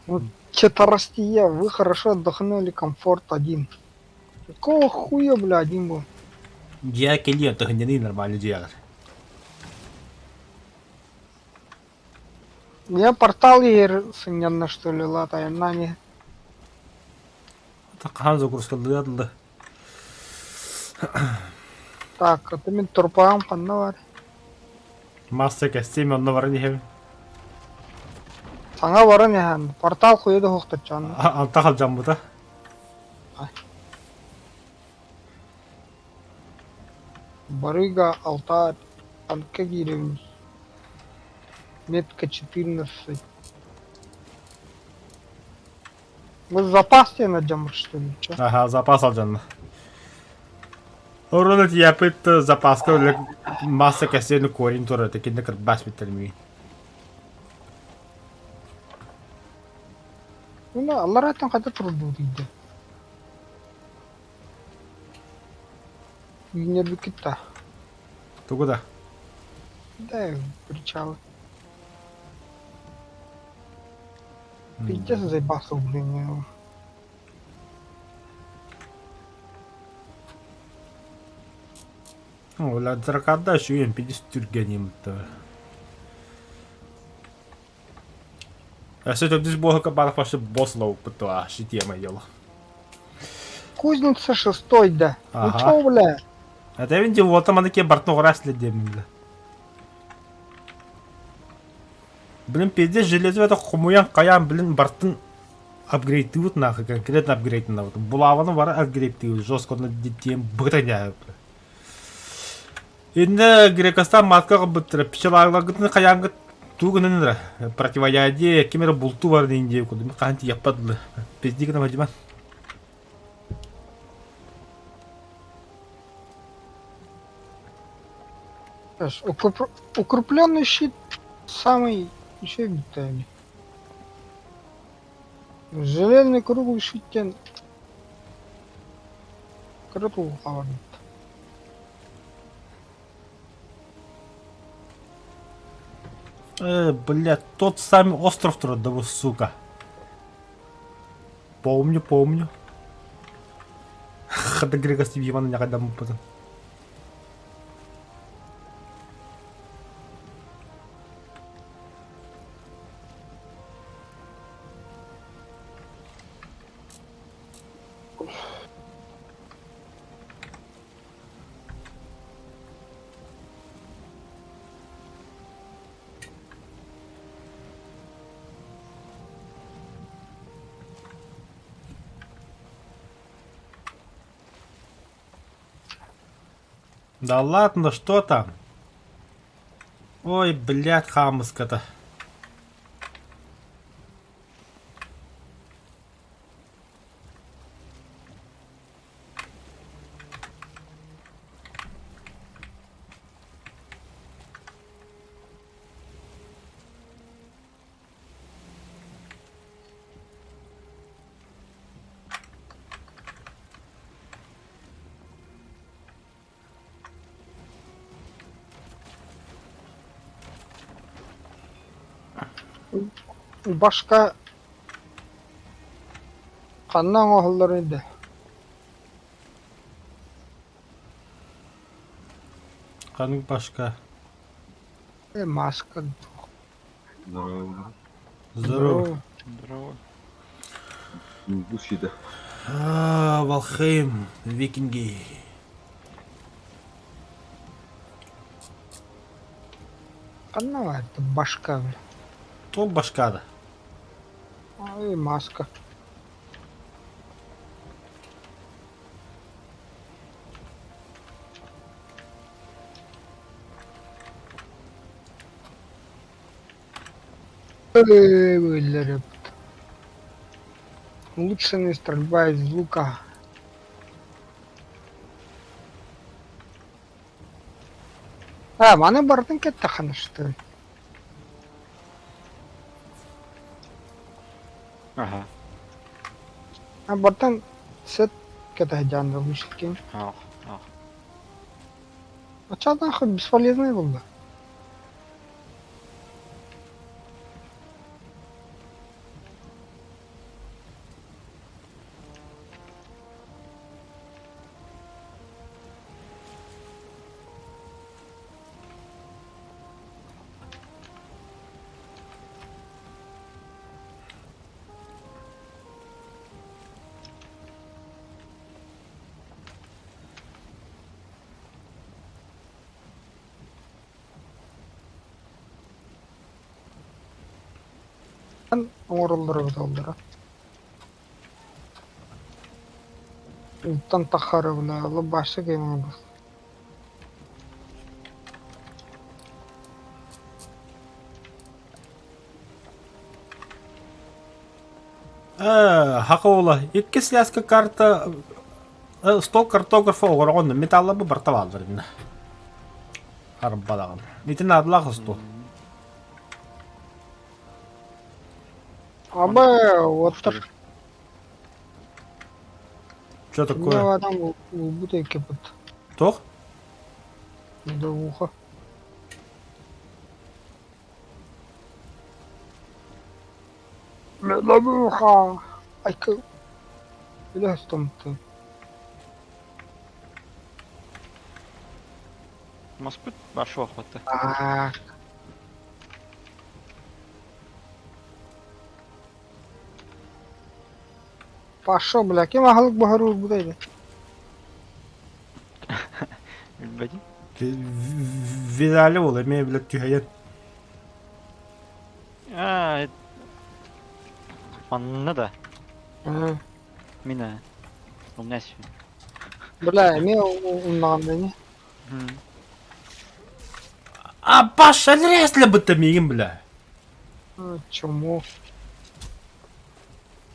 Вот четверостие, вы хорошо отдохнули, комфорт один. Какого хуя, бля, один был? Дия келиyor тыгынjаны нормально диягыр. Я портал егер сынянна что ли латаем на не. Тақан закурскалды адылды. Так, это мен турпагам канда бар. Масса кәсе мен онна барын ехем. Саңа барын яхан, портал хуйда хоқтырчан. Анта қалжам бұда. Барыга, алтарь, танка гирем. Метка 14. Вы запас тебе найдем, что ли? Чё? Ага, запас алжанны. Орынет япыт запаска өлік масса кәсені көрін тұры, текенде кіріп бас біттермей. Ну, алла райтан қайда тұрды дейді. Үйінер бікітті. Тугуда. Да, причалы. Пиздец заебался, блин. Оля заркада şu ем пидис түргенім тұр. Әсі төбдіз болға барық башы бослау бұтты ашы тема елі. Кузница 6, да. Ага. Ну чё, бля? Это винди вот там ке бартны орас ледем. Блин, пиздец железо это хумуян каян, блин, бартын апгрейдтивут нахуй, конкретно апгрейд на вот. Булаваны бар апгрейдтивут, жестко на детей бытаня. Инде Грекостан маткаға бұттыры, пішалағылағытын қаяңғы туғынын противоядие, кемері бұлту бар дейінде көді. Қанти яппадылы. Пиздегіна бәжіман. Укрепленный щит самый еще витальный. Железный круглый щит круту говорит. Блядь, тот самый остров трудовой, сука. Помню. Хада Грекостан Ивана някada му пътен. Да ладно, что там? Ой, блядь, хамыска-то. Башка каннан оғылыр еді. Қаның башка. Маска. Здорово. Здорово. Здорово. Бушида. Валхейм, викинги. Каннан это башка, бля. То башка-да. И маска. Böyle. Улучшенная стрельба из лука. Мана бардын кетті қанышты. Ага. Бартан сет кетті жанды мүшілкен. Ах, ах. Ачадан хоть бесполезный болды. Оңырылдырып алдыра. Уттан тақары бұна, алып башы кемің бұл. Хақула, 2 сляска карта, стол картографа оғырғанды, металлы бұ бартап алдыр. Арбалағын. Нетін адылақ стол. Отыр. Что Не такое? адам бұд еке бұд. Тоқ? Бұда ұға. Мені бұға. Айкі. Білі ұстамды. Маспыт башы уақытты. Пашо, бля, кем ағалық бұғыру бұдайды? Білбәді? Визалі ол, әме білет түйхайен. Манны да. Мені. Ол нәсі. Бля, әме ұнағанда не? Баш, әлірәсілі бұтты мейгін, бля. Чому?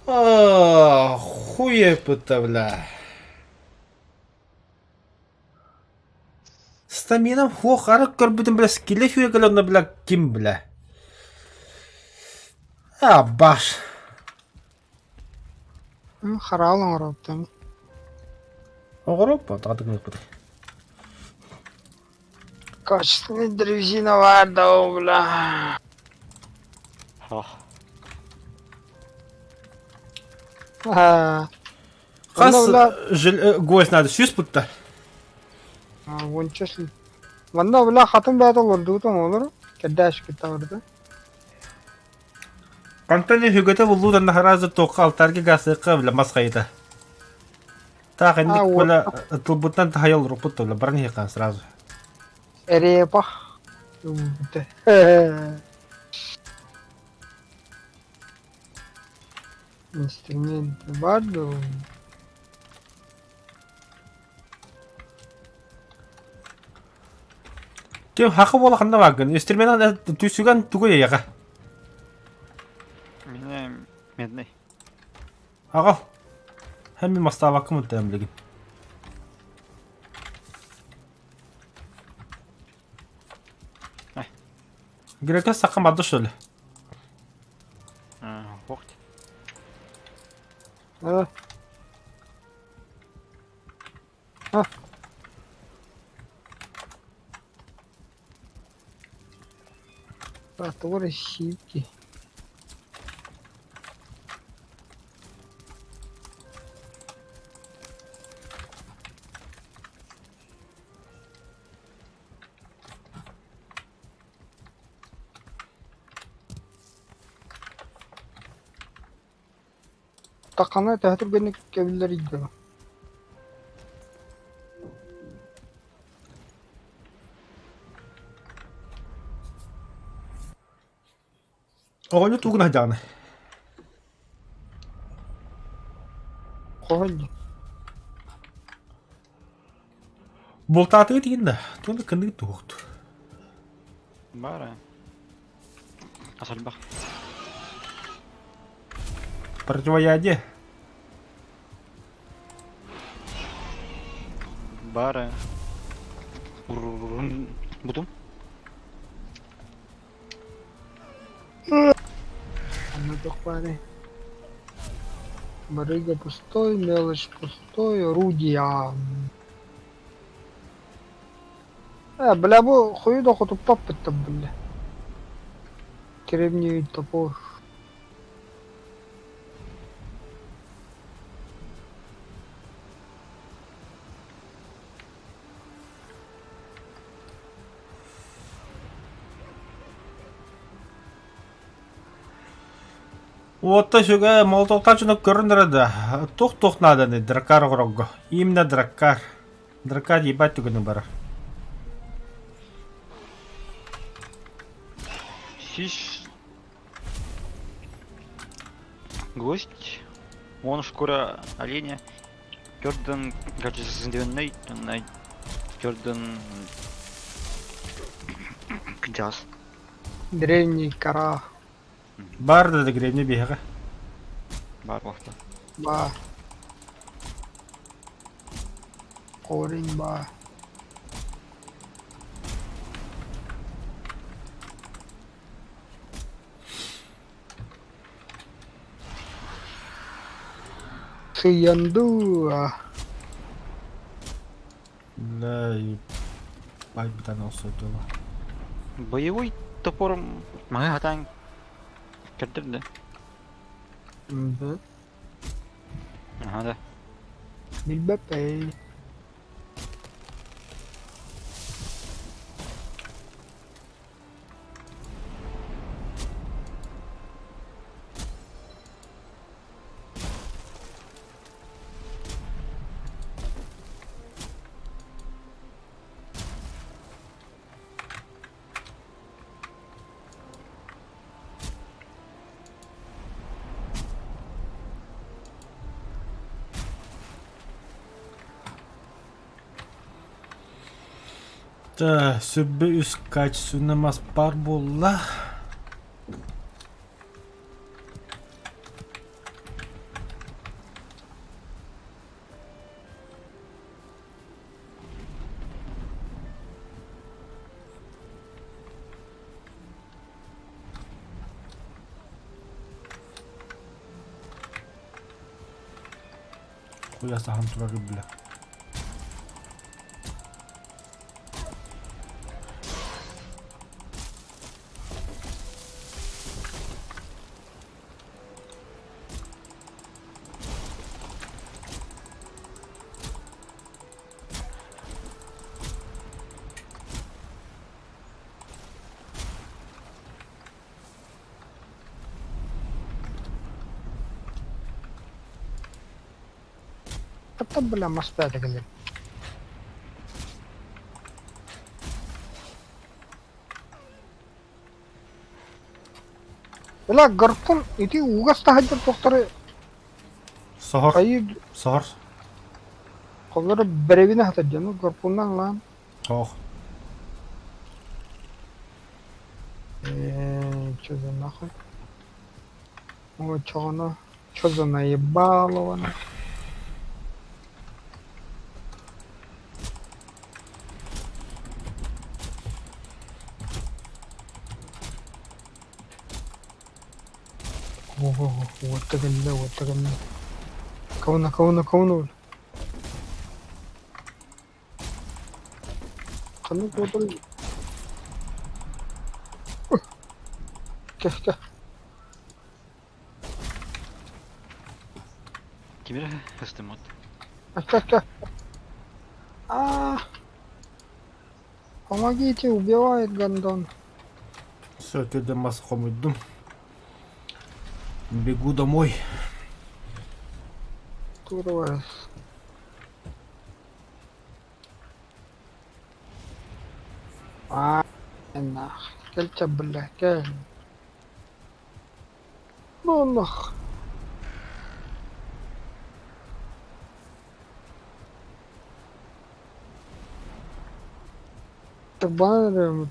Хуе пыта, бля. Стаминам хух, арық көрбітім, бля, скеле фюе кәлі, бля, кім, бля. Баш. Харалың ұрапты. Оғырып, тағатық не пыта. Качественная древесина var da o, бля. Ах. Қас гость надо, сүйіс пытта. Ончасын. Ванда бля хатын бәді олырды ұтым олыр. Кәдәш кетті орды. Антони хүгеті бұлудан нахаразы тоққа алтарги гасыққа бля масқайда. Так, әндік бля тұлбұттан тахайыл рұпытты бля, баран еқан сразу. Әрепа. Инструменты бар да. Тем хақы болы қанда бағын, естерменен түйсіген түгі еға. Мені медный. Ағал, әмі мастава кім ұтты әмлігін. Герекес сақым ады шөлі. Уақыт. Протворы щипки. Тақана тәтіргені кәбілдер еді. Оғыны туғын ажағыны. Қойды. Болтатығы дейін да, туғын кіндігі туғықты. Бара. Асал бақ. Противоядие. Бары. Бутум. Ну так парень. Барыга пустой, мелочь пустой, орудия. Бля, бу хуй да хоту папа-то, бля. Кремниевый топор. Вот сюда молотовтачно көріндіреді. Тух надо, не дракар ғырогго. Именно дракар. Дракар ебать түгіні бара. Сись. Гость. Вон шкура оленя. Кёрден, кажется, зандевенный. Кёрден. Джаз. Древний кара. Бар да гребне бега. Бар вақты. Ба. Корень ба. Сыянду. Да, и... Бать бітан олсы дұлы. Боевой топором. Мага хатан. Кёрдерді. Да. Ага, да. Билбепей. Да, сөббе үс качественнымас бар болла. Хуя сахан турары бля. Это, бля, маспята, гля. Бля, гарпун, ити угаста хаджар тоқтары. Сохор. Айы, Сохор. қолдары біревіне хатаджан, гарпуннан лан. Ох. Чё за нахуй? Ой, чё оно? Чё за наебало оно? Ого, вот так да, вот так да. Кауна. Кану kodol. Кех. Кемер хастемот. Кех. Помогите, убивает гондон. Все, ты масхом иду. Бегу домой. Турварес. Нах. Кельча, бля, кель. Ну нах. Банером.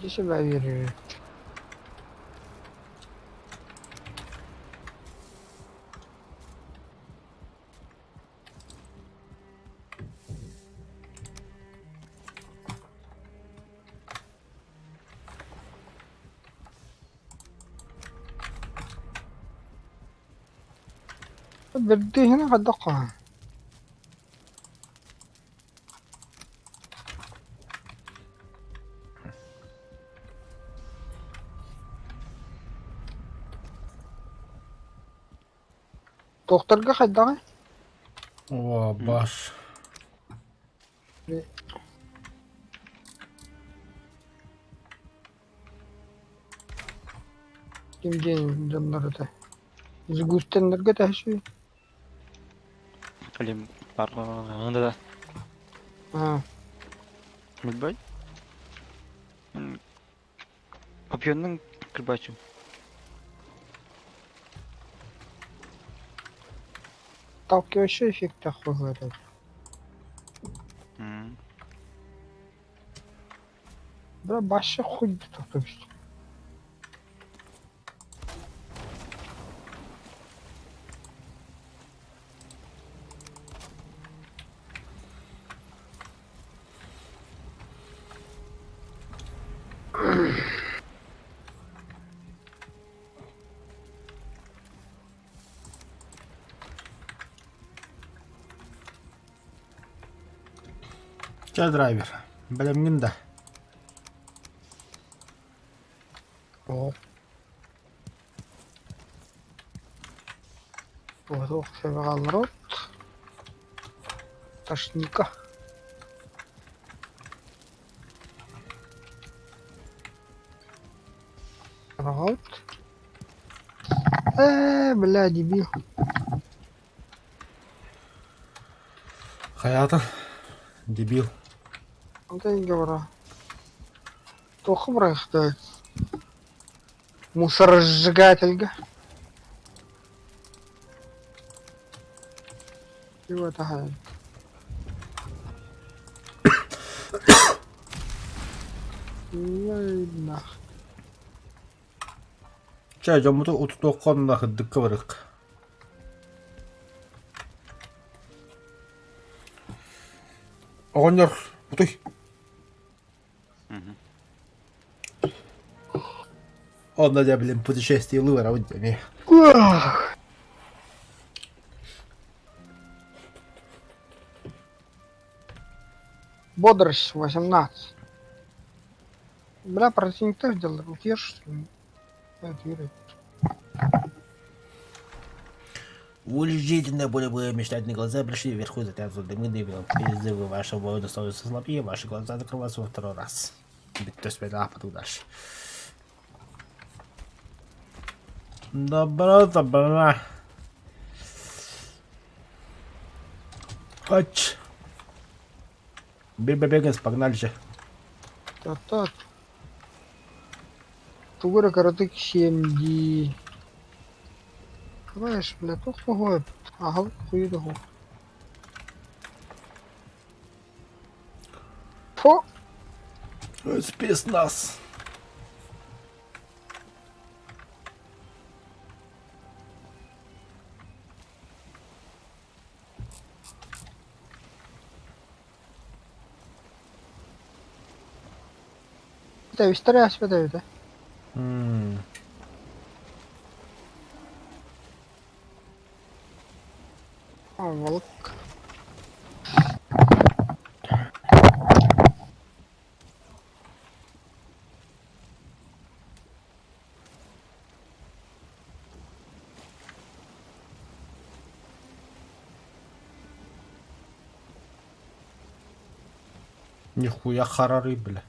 Себе верю. بدي هنا هدقها. Doktorga qaydağı? О, баш. Kimden canları da. Bizi göstenlerge de şey. Клим барлығында да Ha. білбей. Папионның кірбачым. Сталкивающий эффект охуенно. Да, башы хуй тоқтап işte. Че, драйвер? Білімгін да. О. Вот окшабаган рот. Ташника. Рот. Бля, дебил. Hayatım. Дебил. Вот я и говорю. Плохо брахтает. Мусоросжигательга. И вот ага. Нах. Че, жомуту утутуққонда хыддыкка барық. Оғандар, ұтой. Он, я, блин, путешествие лывара, вот не. Бодрость 18. Бля, противник тоже делал. Ешь, что ли? Улежите более мечтательные глаза, пришли вверху, затянуты дымы, призывы вашего воина становятся слабее, ваши глаза закрываются во второй раз. Кто тебя дальше. Добро. Хоть. Бегай, погнали же. Так. Тугура коротык 7D. Знаешь, бля, тут погодит. Ага, хуй доху. Фу! Спецназ. Это история святая, да? Волк. Нихуя харары, бля.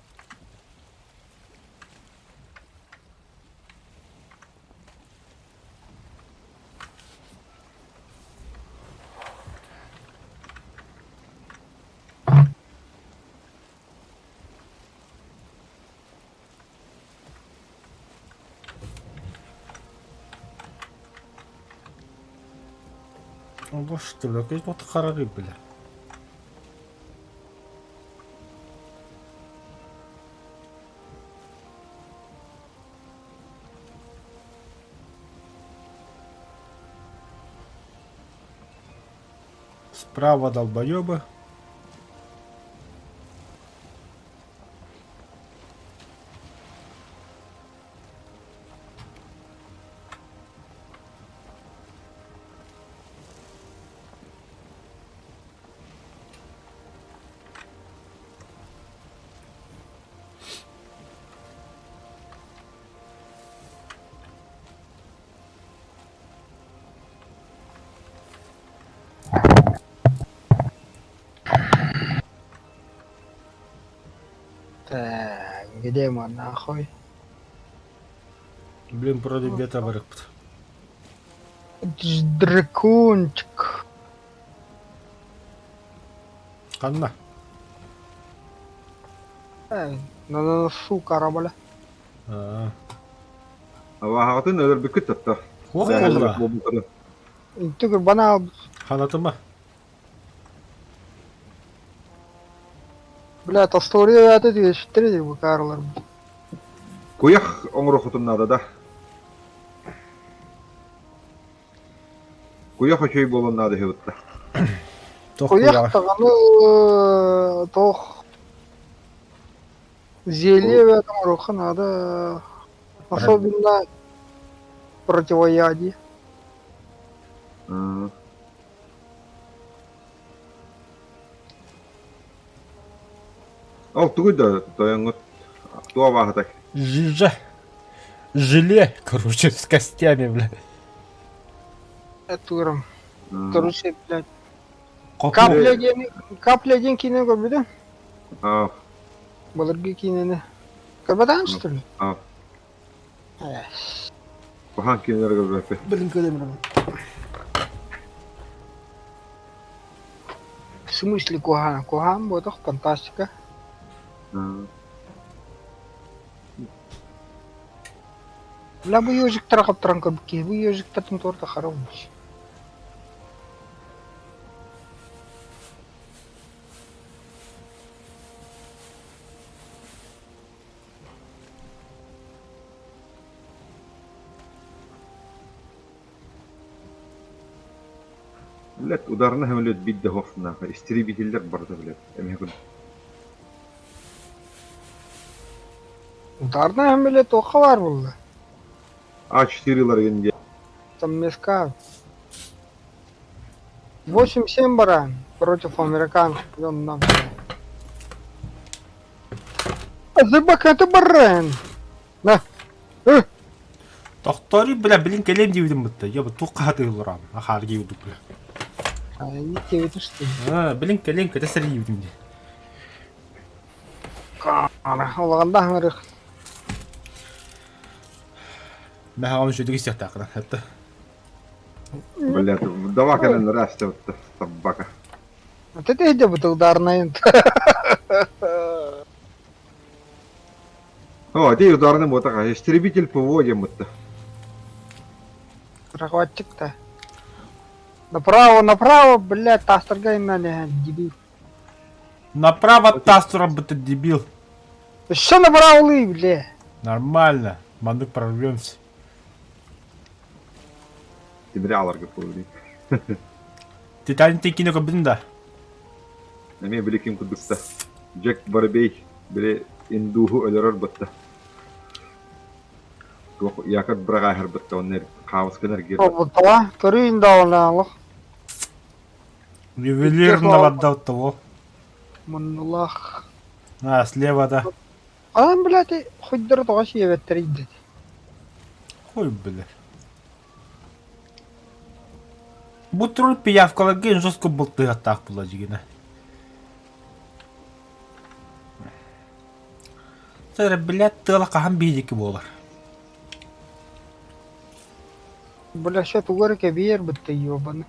Боже ты, бля, какие тут харары, бля. Справа долбоёбы. Так, где мы нахуй? Блин, вроде бета вырыкпыт. Это ж дракончик. Канна. На носу корабля. Аваһатын өлөр бүкүт тотто. Ох, болла. Түгір бана Ханатыма. блядь, история это две вы карлар. Куях оңрохутун нада да. Куях очой болон нада хебутта. Куях тағаны тох зелье в этом роха надо особенно противоядие. Ал тугуй да тояңыт. Туа бахатай. Жижа. Желе, короче, с костями, бля. Это урам. Короче, блядь. Капля. Капля день кино көрбеді? А, Балырги кинені. Көрбедан что ли? а. Бахан кинерге бэпе. Блин, көлемірім. В смысле Кухан? Кухан будет фантастика. Бля, bu ежик тарақап тұран көбікке. Bu ежик татын торта қарау. Блядь, ударына хәмелет бидде хофна. Истребительлер барды, блядь. Эме күн. Ударна әмеле тоқа бар болды. А4-лар генде. Там меска. 8-7 баран против американцев. Он нам. Зыбак это баран. На. Тоқтори, бля, блин, көлем дейудім бұтты. Я бұт туққа дейулырам. Ахар дейуді, бля. Не те это что? Блин, көлем көлесір дейудім де. Олағанда ғанырық. Мәға оны жөдігі сияқты ақыдан, әтті. Блядь, давай кәлен рәсті бітті. Собака. Вот это иди бы ты ударна ент. О, те ударны мотаға. Истребитель ПВО дем бітті. Захватчик-то. Направо, блядь, тастыргай на дебил. Направо тастуром бұты дебил. Что направо лы, бля? Нормально. Мандык прорвемся. Тимряларға поври. Титанин текіне көбдің да. Әме біле кем күдікті. Джек Барбей біле индуғы өлерір бітті. Якат бірақ айыр бітті. Оннер қауыз кенер керді. Опа, көрейін дауына алық. Ювелирно отдал того. Мұнылақ. Слева, да. Адам, блядь, хоть дұры тоға сүйебеттер еді. Ой, бля. Бұл туралы пиявкаларген жоско бұлты аттақ бұла жегені. Сәрі, блядь, тыла қахан бейдекі болар. Бля, що туғыры кәбейер бітті ебаны.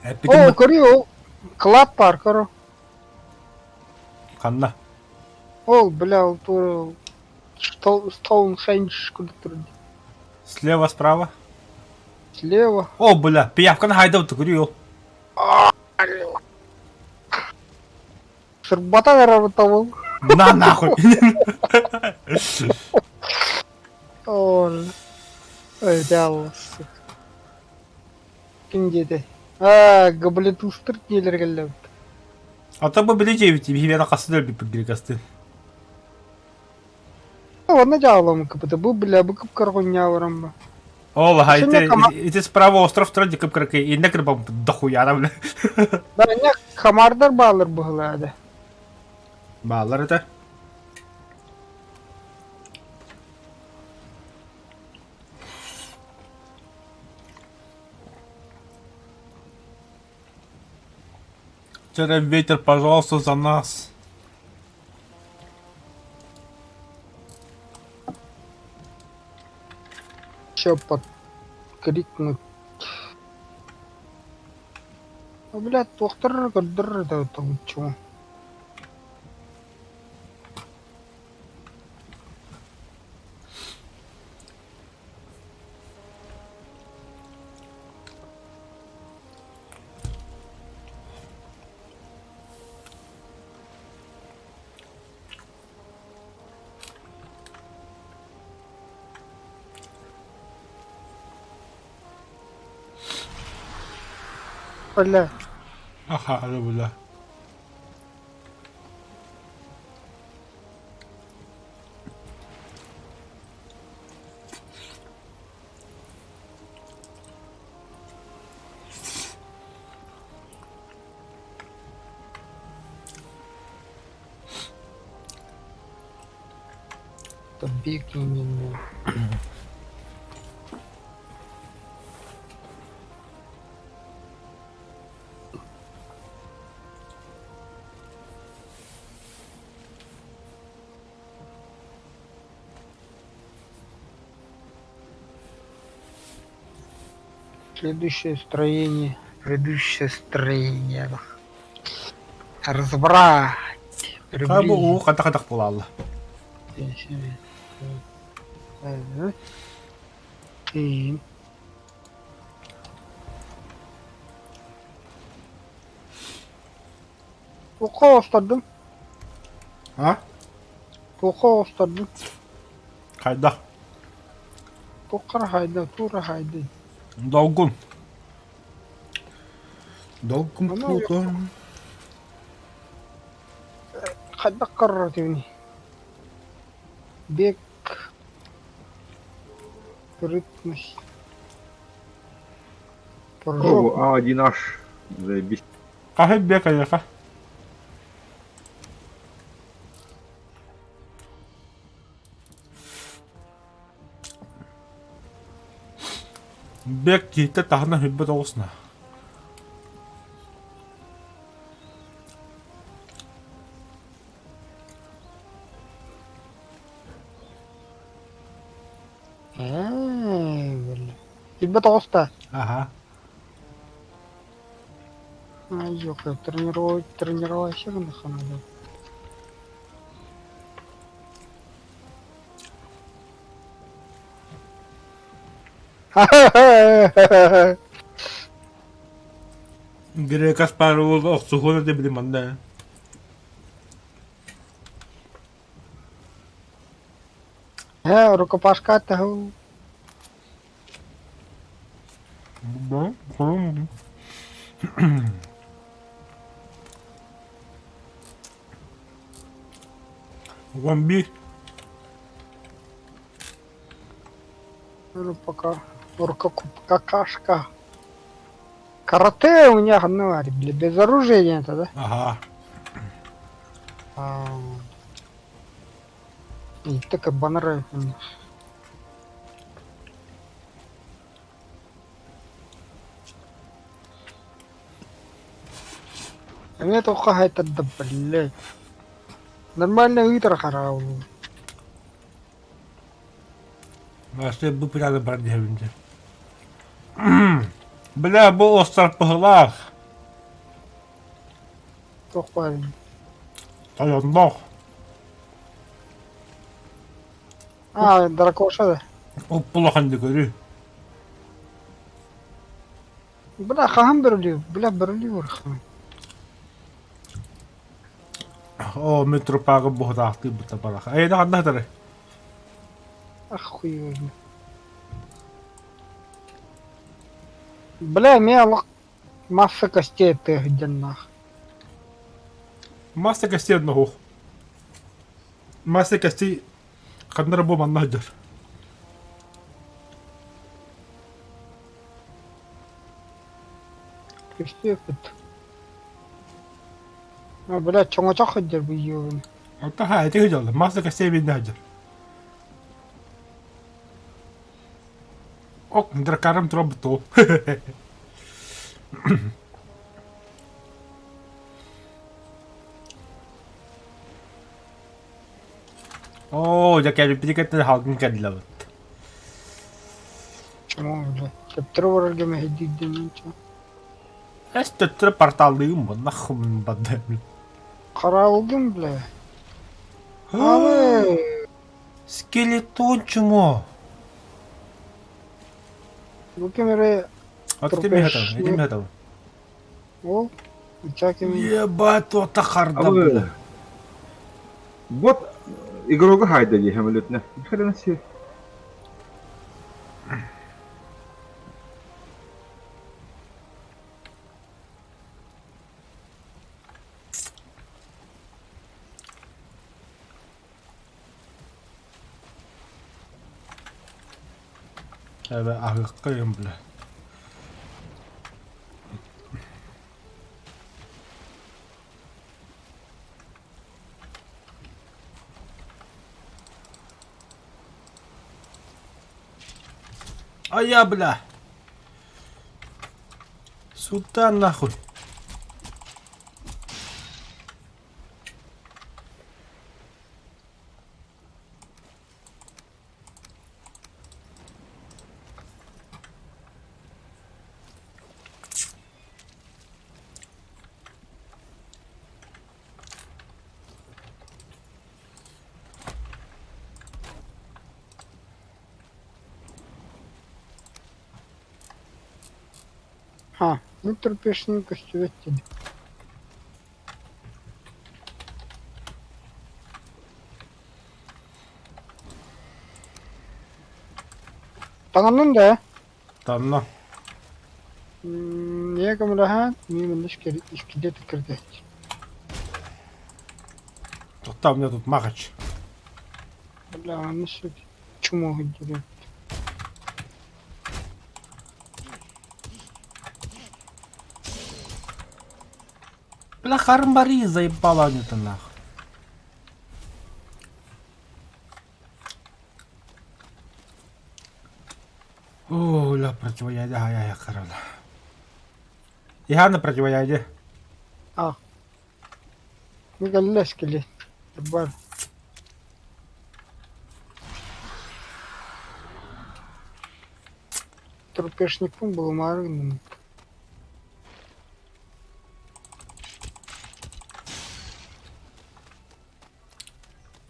О, көрі ол. Клап бар, көрі. Қанна. Ол, бля, ол туры. Стоунхендж күлі тұрды. Слева, справа. Слева. О, бля, пиявканы хайдауды көрі ол. Сырбата қарабыта ол. На, нахуй. Ол. Ой, дялысы. киндеде. Гоблетустыр нелер келді. Ата bu bile ceviti bir yana kasıdır bir püggülü kastı. Оны жаалам кыпыты. Бұл біле бұл кып каргоня барам ба. Ола, а Şimdi kama- это справа остров тройки кып кракы и не крыбам дохуя да бля. Да не камардар балыр бұғылады. Bağlar это. Вчера ветер, пожалуйста, за нас. Ще подкрикнуть. Блядь, тоқтыр кырдыр да там чего. Бля, Ага, да бля. то бег именно. Следующее строение. Предыдущее строение. Разобрать. Кабы у катак булалла. И Тоққа ұстадым. А? Тоққа ұстадым. Кайда? Тоққар хайда, тура хайда. Долгун. Долгун Ана пулгун. Хайда қарра тевни. Бег. Рытность. Прыжок. О, А1H. Заебись. Кахы бекали, ка. Бек кийтте тахна хүббет оғысна. Бля. Тебе толсто. Ага. Жоқ, тренировайся гындаха надо. Грекас пару оқсухуна де билим анда. Рукопашка таху. Вамби. Рукокашка. Карате у меня говори, бля, без оружия это, да? Ага. И так баннеры. А мне только это да, блядь. Нормально витр харау. Başta bu planı ben devrimci. Бля, bu остров пыгылах. Только Таяндох. дракоша, да? Оппулаханды көрü. Бля, хахам берли, бля, берли вархан. О, метро пага бухтахты бута парах. Ай, да ханна тары. Охуенно. Бля, меня масса костей ты где нах. Масса костей одного. Масса костей хаднара бу маннахджар. Костей кот. А, бля, чонго хаджар бийон. Отта хай ты хижал. Масса костей биндахджар. Ок, дракарам тробто. Оо, я кажу, пикетный халкин кадлават. Чмо, бля. Чептро варга мехди динча. Эстетре порталы нахуй бадем. Каралгын, бля. Алы. Скелетон чмо. Букемере. Вот ты мне готов, иди мне готов. О, учакими. Ебать, вот ахарда, Абы. бля. Вот игрога хайдаги хэмлютне. Хрена себе. Evet, ahıkkayım bile. Ай я, бля. Сюда нахуй. Ha, ну терпешний костюветтин. Tanganın da. Tamam. Niye kamerahan? Niye мендеш işkide tıkırdı. Там у меня тут магач. Бля, ну суть. Чему гидерет? Бля, хармари заебала они-то нахуй. О, ля, противоядие, я корона. Я на противоядие. Ne geldi eskili. Var. Терпешником был маргин.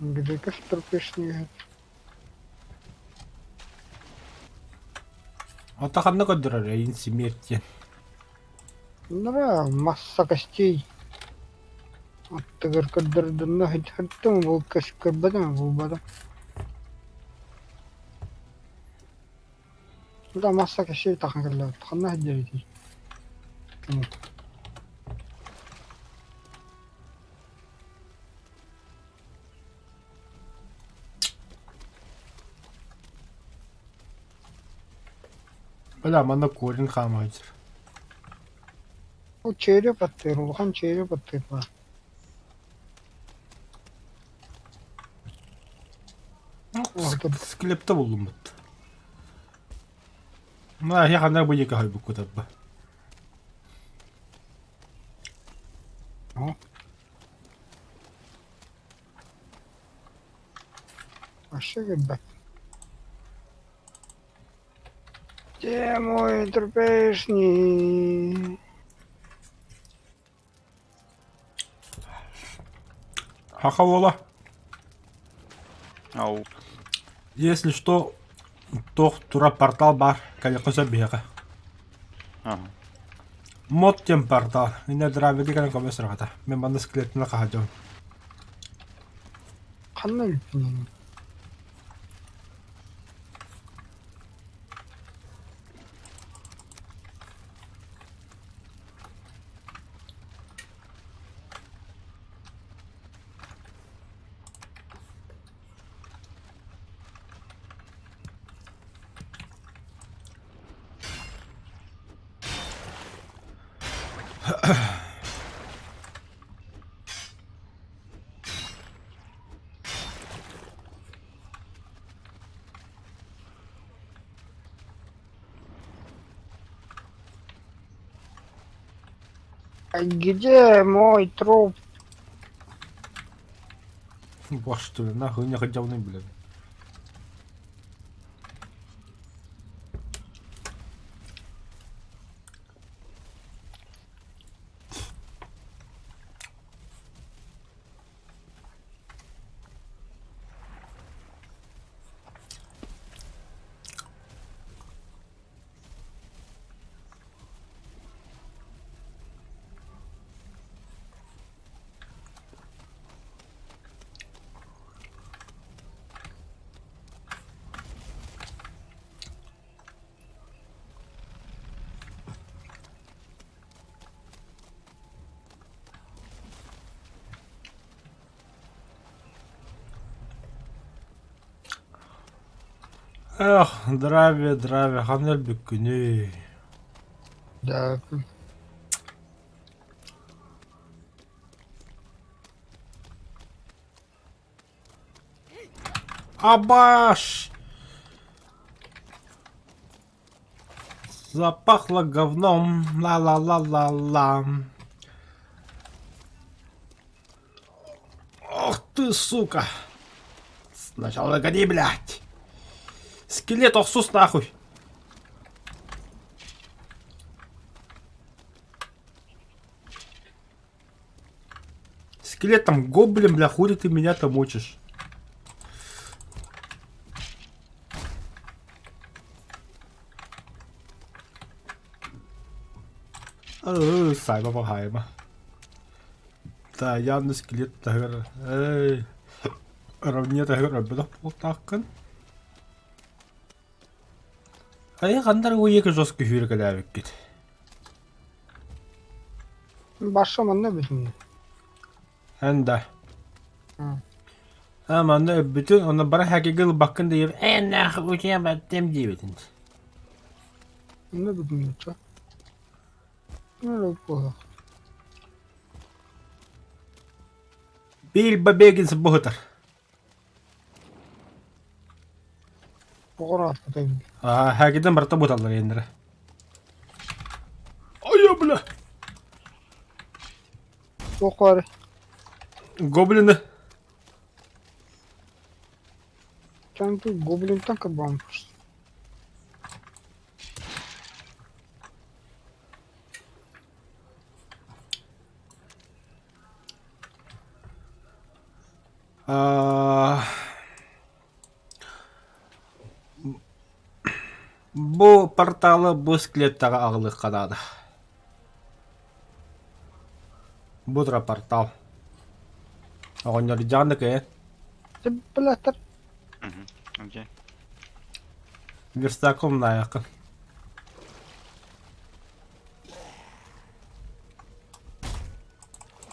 Где как терпешник? Вот так одно кодра, рейн смерти. Да, масса костей. Оттагар кадырдырна хиттым бул кашкабадам бул бадам. Да, масса костей тахан калла. Ханна хиджерити. Бля, мана корин хамайдер. O çeyre battı, Ruhan çeyre battı. Склепта булумут. Ну, я хана бы яка хайбу кутабба. Aşağı gel bak. Где мой терпешник? Хахавола. Ау. Если что, то тура портал бар, калякоса бега. Ага. Мод тем портал. Ине дравиги кана комес рахата. Мен банда скелетина кахадjon. Kanla ülpünün. Где мой труп? Бог что ли, нахуй не хотел, блин. Эх, здравия, ханер бükкүнү. Да. Абаш! Запахло говном. Ла-ла-ла-ла-ла. Ох ты, сука. Сначала гони, блядь. Скелет, охсус нахуй. Скелет там гоблин, бля, хули ты меня-то мучишь? Сайма похайма. Да, явно скелет тагыр. Эй. Равне тагыр обидах полтаккан. Ай, қандар ойекі жосқы хүрік әләвік кет. Башы мында бүтін. Әнда. Аманда бүтін, оны бара хәкегіл баққын дейіп, нақ өтене бәттем дейбетін. Мында бүтін бүтін. Мында бүтін. Бейл бабегінсі бұғытыр. Бұғыр атпыдың. Хәкеден барта бұталар ендірі. Ая, бля! Оқлары. Гоблины. Чанты гоблин танка бампыш. Бұл порталы бұл скелеттағы ағылық қадады. Бұдыра портал. Оғынları жанды кәйін. Тіппіләтір. Окей. Верстаком на яқын.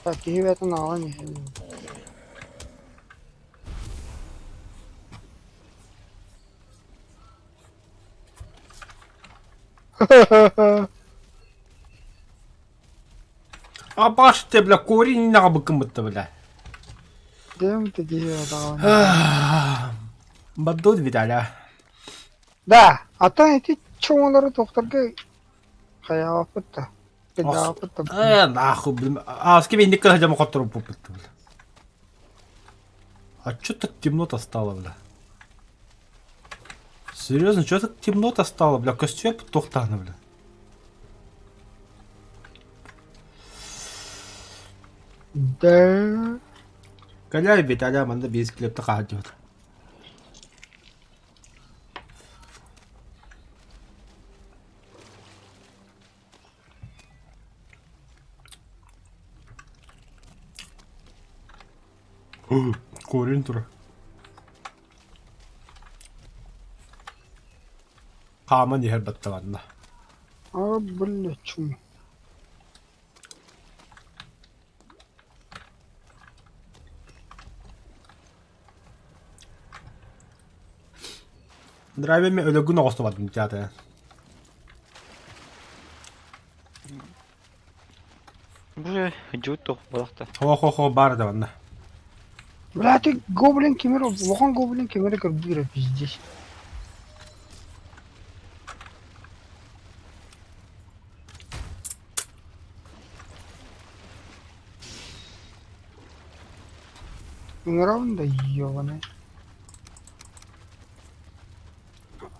Так, киебетін ағын ехелі. А баш ты, бля, корень не набыкым бітті, бля. Дем ты киебетін ағын. Бадуд видаля. Да, ата эти чоңлары тоқтарға қаяға пытты. Педаға пытты. Нахуй, блин. А с кем я никогда не мог отрубить, бля. А чё так темно-то стало, бля? Серьезно, чё так темно-то стало, бля? Костюм тоқтаны, бля. Да. Каляй бит, аля, манда без клепта қадет. Корень тұр. Қамын ехер баттағанда. А, бля, чум. Драйвеме өлігін оғыстывадым театры. Боже, идет то, балахта. Хо-хо-хо, бар да ванна. Бля, ты гоблин кемер, вохан гоблин кемер как бира пиздец. Умирал, да ёбаный.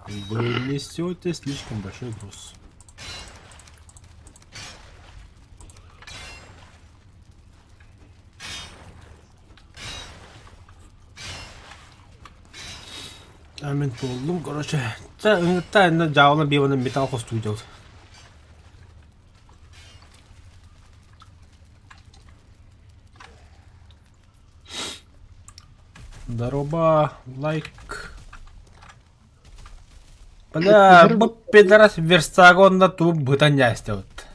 Вы несете слишком большой груз. Амин болдум, короче. Та на жауна бивана металл хосту. Здорово, лайк. Бля, бұл пидорас верстагонда туып бытanya істеуд.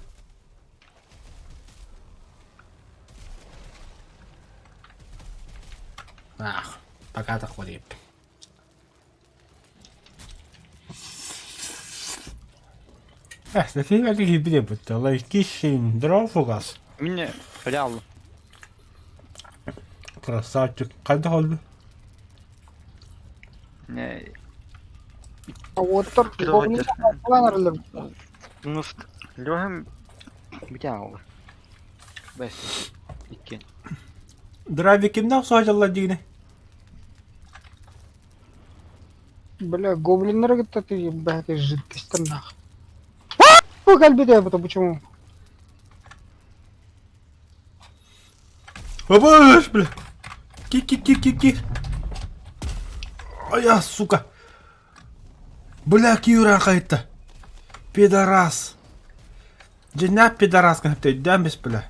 Ах, пока так ходит. Нафига ты гибре будто, лайкищин, дрофугас. Мне реал. Красавчик, қайда қалды? Не, А вот тор гоблин планерлер. ну, лёгем битял. Бэс. Иккен. Драйви кимнақ соғажалар дегіне? Бля, гоблинер где-то ты ебать жидкость нах. Ой, кальбида, это почему? Обаш, бля. Ки. Ая, сука. Бля, киюран қайтты. Пидорас. Жена пидорас қайыпты, өйдәмбес, бля.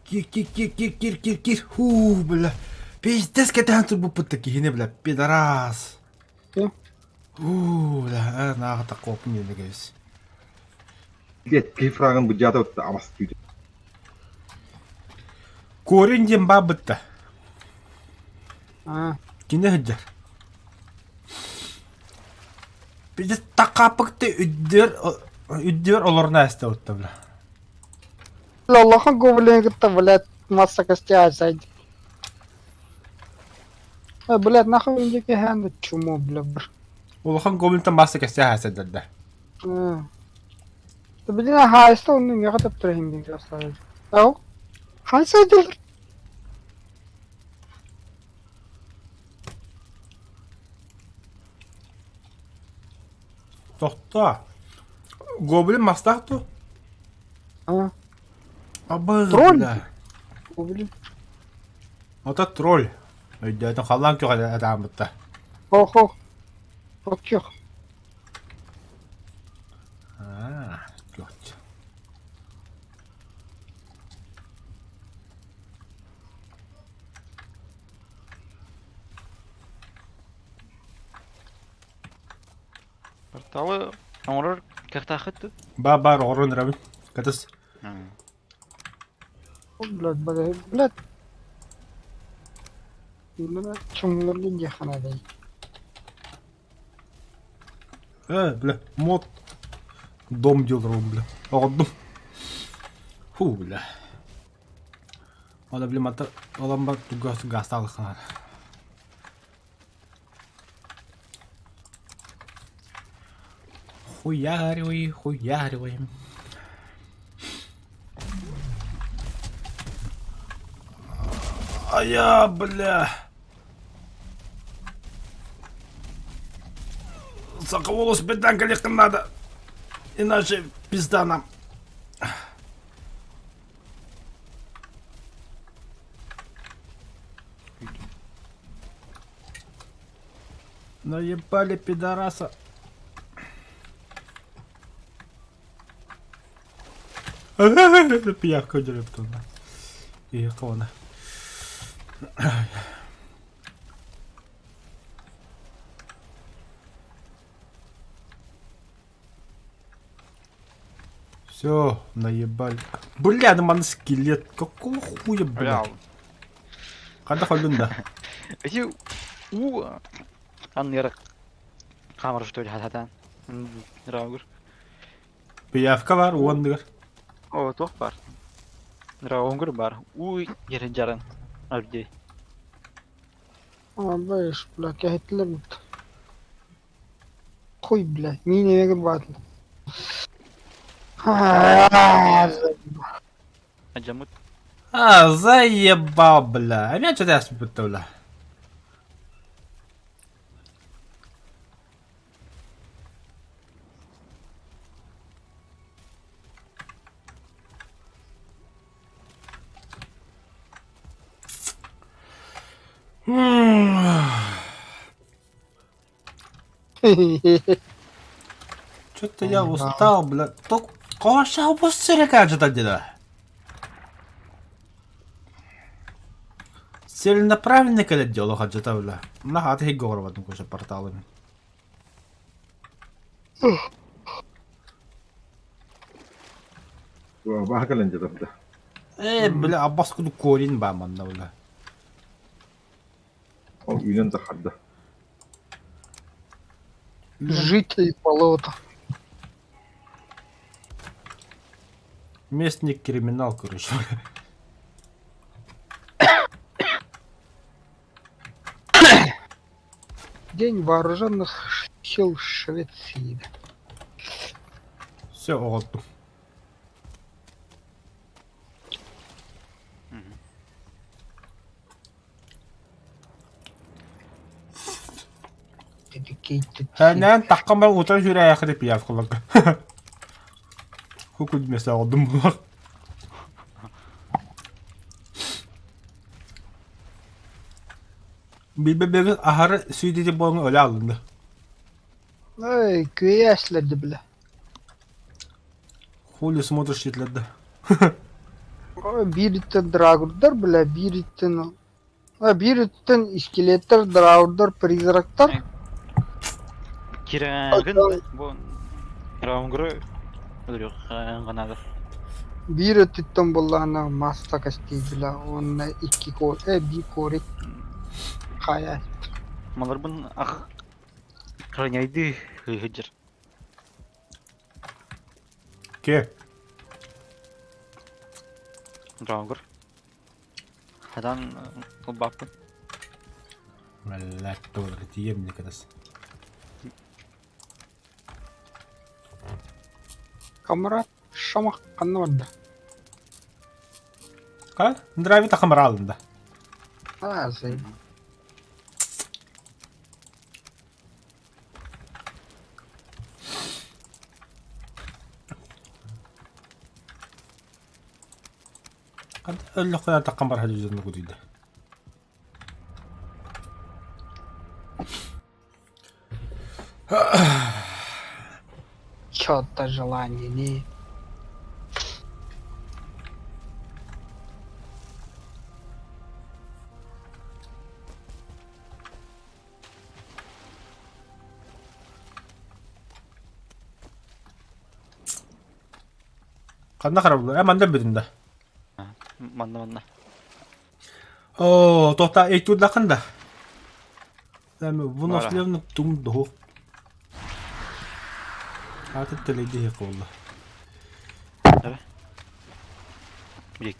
Кир. Ху, бля. Пиздец, кетен тұр бұл пұтты кейіне, бля. Пидорас. Бля, нағыта қопын енді кәйіз. Get vragen budget out amast tüte. Корин дем ба бұтты. А, Кене хүджер. Пиздец, тақапықты үддер оларына әсті өтті, бля. Аллахан гоблин где-то, блядь, масса костей сайд. Блядь, нахуй индики хэнда чумо, блядь. Олахан гоблинтан басы кәсте әсәдерді. Ты, блин, хайста он не готов тренинг оставить. Ау? Хайста идёт. Тоқта. Гоблин мастақты? А, Абыз, Тролль? бля. гоблин. Ота тролль. Өйдәйтін қалан көк адам бұтты. Ох. Окёх. Гött. Порталы оңрор как тахыт. Бар орын рабин. Катыс. Блядь. Блядь, чумлар где ханадай. Бля, мод. Дом делал, бля. Одном. Фу, бля. Ола, бля, мата. Ола, мат, гастал хана. Хуяриваем. Ая, бля. Соколу спидан коллектам надо. Иначе пизда нам. Наебали пидораса. Пиявка директора. И кого-то. Все, наебали. Бля, на ман скелет. Какого хуя, бля? Реал. Когда ходим, да? Эти Аннер камера что ли хатан. Раугур. Пиявка var, уандыгар. О, тох бар. Раунгр бар. Уй, ере жаран. Арди. Бэш, бля, кәһитлер бут. Хуй, бля, мин егер батыл. Аджамут. Заебал, бля. А меня что-то я спутал, бля. Что-то я устал, бля. Только коша бусыра кажется, деда. Целенаправленный когда дело хаджата, бля. На хаты гор в одном коша порталами. Бахкалан жадабда. Бля, аббас куду корин ба манда, бля. Ол үйнен тахарда. Житель болота. Местник криминал, короче. День вооруженных сил Швеции. Все, вот. Dedicated. Нән таққан бар отыра жүрі аяқы деп пиявка лага. Хуку демесе алдым бұлар. Билбебегі ахары сүйді деп болың өлі алынды. Ай, köye esledi bile. Хули смотришь шетлерді. Bir itten dragurlar bile, bir itten... Bir itten iskeletler, dragurlar, prizraklar. Кирагын бу раунгр өлүк ганады. Bir itten bullana masta kasti bile, onunla iki kor, bir korek hayal. Малар бун ах краняйды хыжыр. Ке? Раунгр. Хадан баппы. Мәлләк тоғыр тием не кадас. Камера шамак kanı vardı. Ка? Нравит ақымыр алынды. Ha, şey. Өлі қойдан таққан бар хәді жүзіріні көдейді. Чё-то желание не. Қанда қарап бұлар, манда бөдінде. Манна. О, тоқта әйттуді лақында. Выносливны тұм дұқ. Аты тілейді еқі олды. Давай. Бек.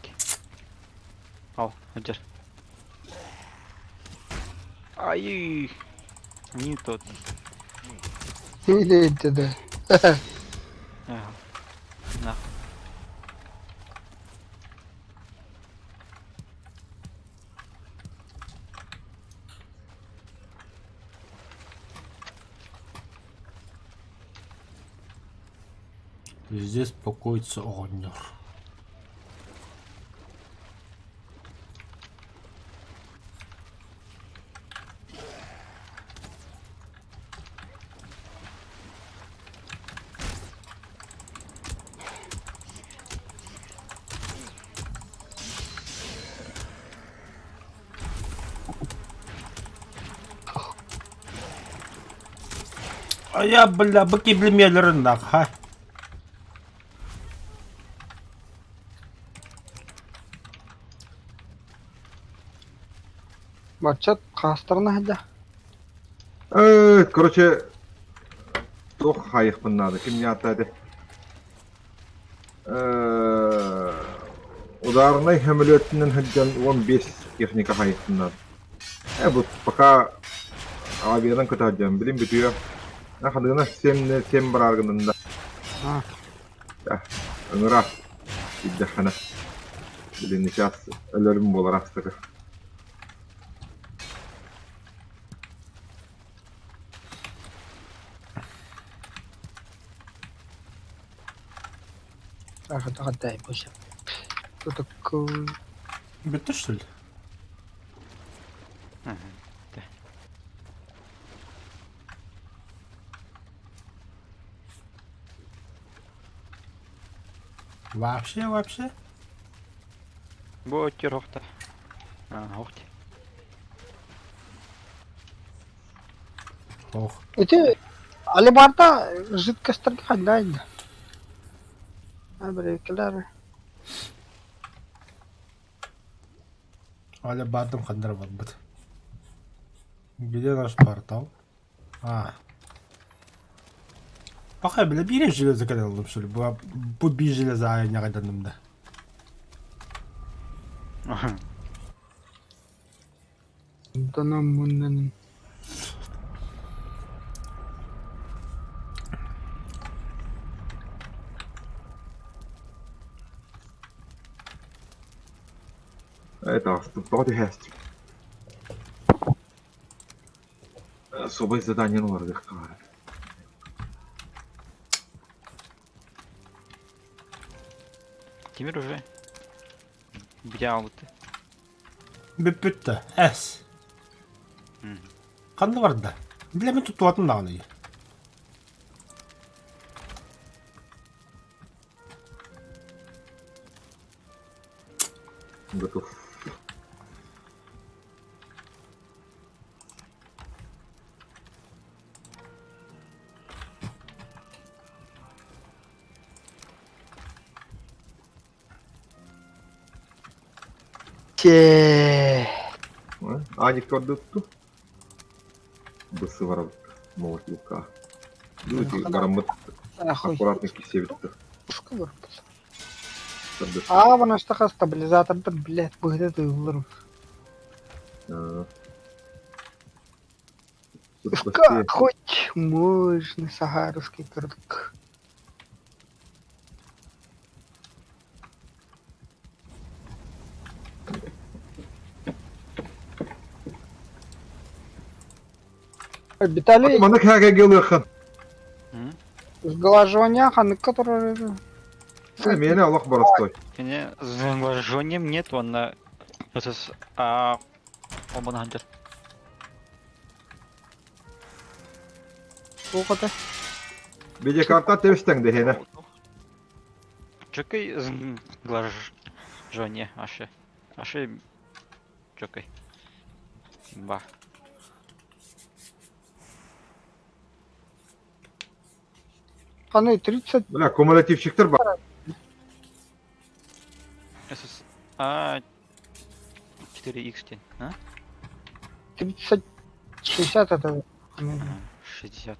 Ал, хыжыр. Ай. Не тот. Öyle dedi. На. Здесь покоится огонь. А я, бля, быки блемелерін нақ, ха. Бачат кастырына хәдә. Короче, тох хайық бұннады. Кім не аттады? Ударный самолетинен хыджан 15 техника хайытынан. Bu пока авиадан көтәдем, билим битүя. Хадына сем бар аргынында. Ыңыра. Иддәхана. Билин час ölөрүм болар астыгы. Отдай, пусть. Кто такой? Битті, что ли? Вообще? Будьте рохта. Хохте. Ох. Эти алибарда жидкостьтерге кайдайды. Абрекелер. Али бардым қандыр бат. Где наш портал? Пока бля бирем железо каналым, что ли? Будь без железа, а не кайданным да. Данамуннан. Это вроде есть. Особое задание на лордах. Тимир уже. Бьяуты. Биппетті, әс. Қанды барды? Білеме тұттуатын дағыны. Готов. Аник отдыхту. Бысы варал молотилка. Люди гарамыт аккуратно кисевитті. Вона ж така стабілізаторда, блядь, виглядає вилору. Как хоть можно сагаровский городок. Виталий, Мана кәге келуяқан. сглаживание, который... Мені Аллах барастой. Мне с глажением нет, он на... Обан хантер. Сколько-то? Беде карта тевістен дегені. Чекай с глажение, Аше... Чекай. Ба. Ну 30... Бля, кумулятивчиктер бар. СС... 4х тень, 30... 60 это... 60.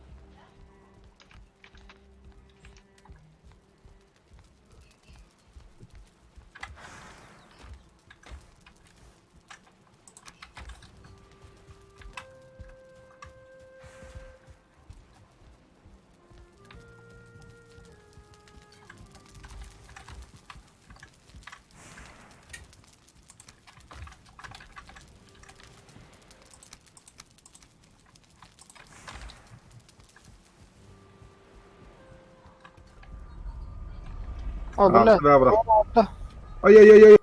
О, бля. Бля. Ай-яй-яй-яй.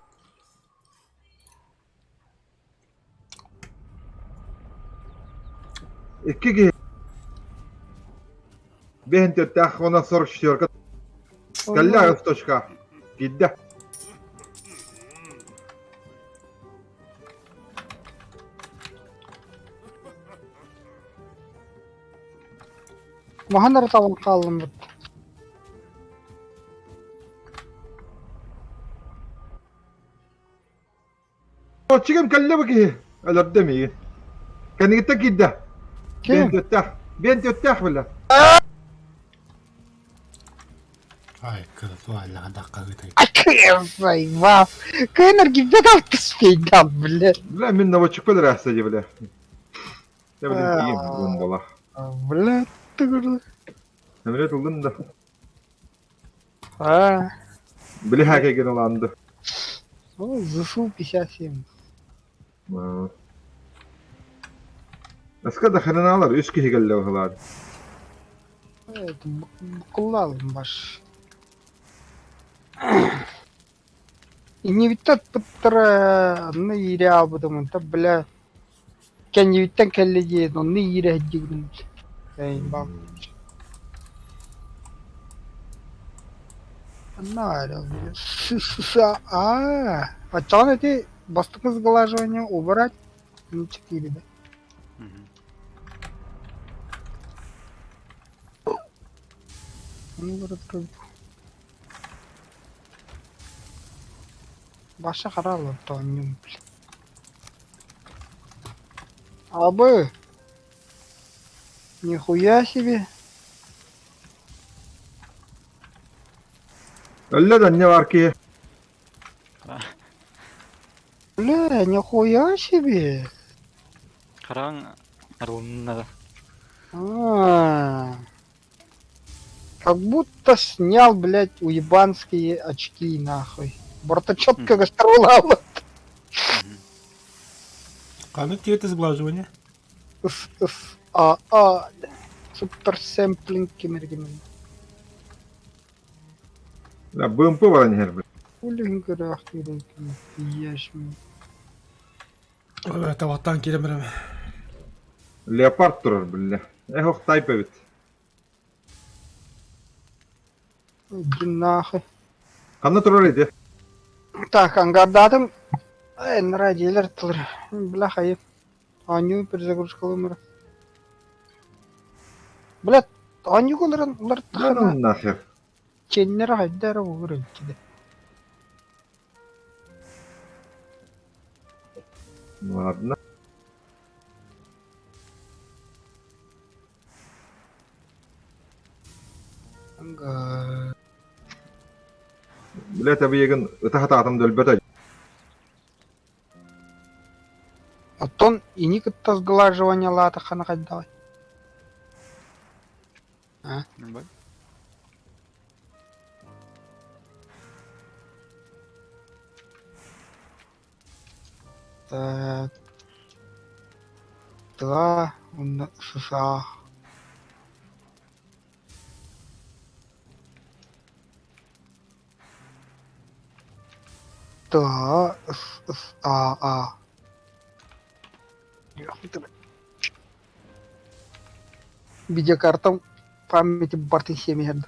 İki ben de tahvana soruşuyor. Kalla öftoşka. Gidde. Mahanlar tavuk kaldım bu. Çıkım kalla bakayım. Alabdemi. Kan gidde gidde. Kim? Ben de tah. Ben de tah valla. Ай, круто, даққа өтейді. Акырсай, вау. Кэнер гибедал ты спейдал, блядь. Бля, мен наводчик бәлір әсәде, бля. Я білем кейін, бомбала. Блядь, ты говоришь. Әмірет ұлдың да. А, Біле хәкеген ұланды. ну, ЗСУ 57. Әсқа да хәреналар, үш кеге келді ұғылады. Это букулалым баш. И не витат паттара на иреал потому что, бля. Кен не витан келлеге, но не ире хадигдым. Эй, бам. А что эти бастык сглаживания убрать? Ну, 4, да? Мгм. Ну, вот это. Баша харала, то не. Абы. Нихуя себе. Әлләдән не бар ки? Бля, нихуя себе. Қараң арулынна. А. Как будто снял, блядь, уебанские очки, нахуй. Борточетка гастролала. Қаны тиеті сглаживание? Супер сэмплинг кемергемен. Бля, БМП бар әнер, бля. Улингара ахтырын яшми. Таваттан келемірім. Леопард тұрыр, бля. Хоқ тайп әбіт. Иди нахуй. Қанна тұрыр еді? Так, ангардадым. Радиолер тылыр. Бля, хайып. Аню перезагрузкалы мыр. Блядь, аню кулырын, улар тахана. Нахер. Ченнер хайдары угыр өйтті. Ладно. Анга. Бля, тәбі еген ұтақата атымды өлбәті. Оттон ини кытта сглаживание лата хана хайдавай. Бай. Так. Два. США. Да. ССА. Видеокарта памяти борты 7.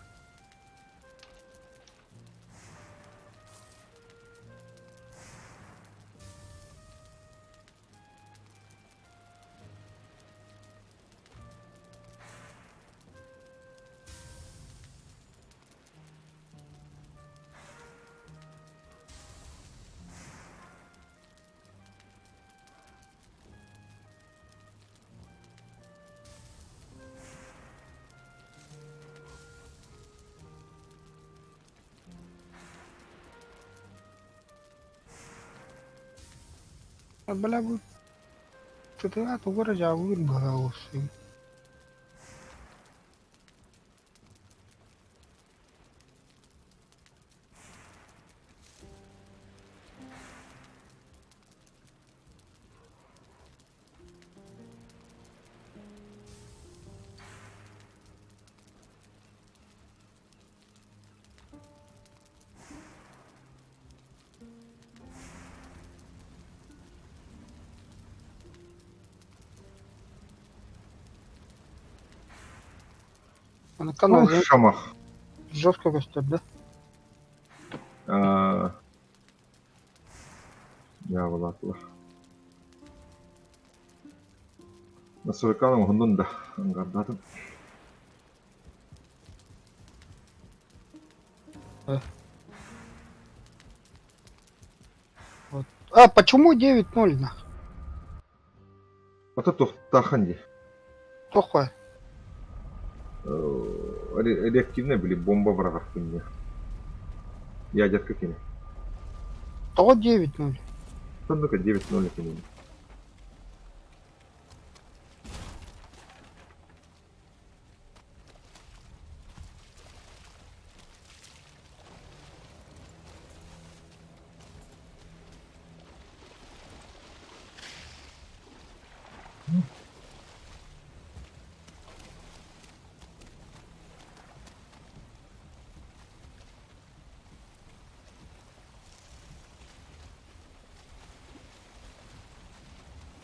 Бля, вы... Ты а то города вырбался. На канале Шамах. жестко костер, да? Я валатлар. Насырканың ғындың да аңғардадым. Вот. А, почему 9-0 нах? Ата тоқтақан де. Плохое. Реактивный были бомба врага в Ядерка кине. То 9-0. Ну-ка, 9-0 кине.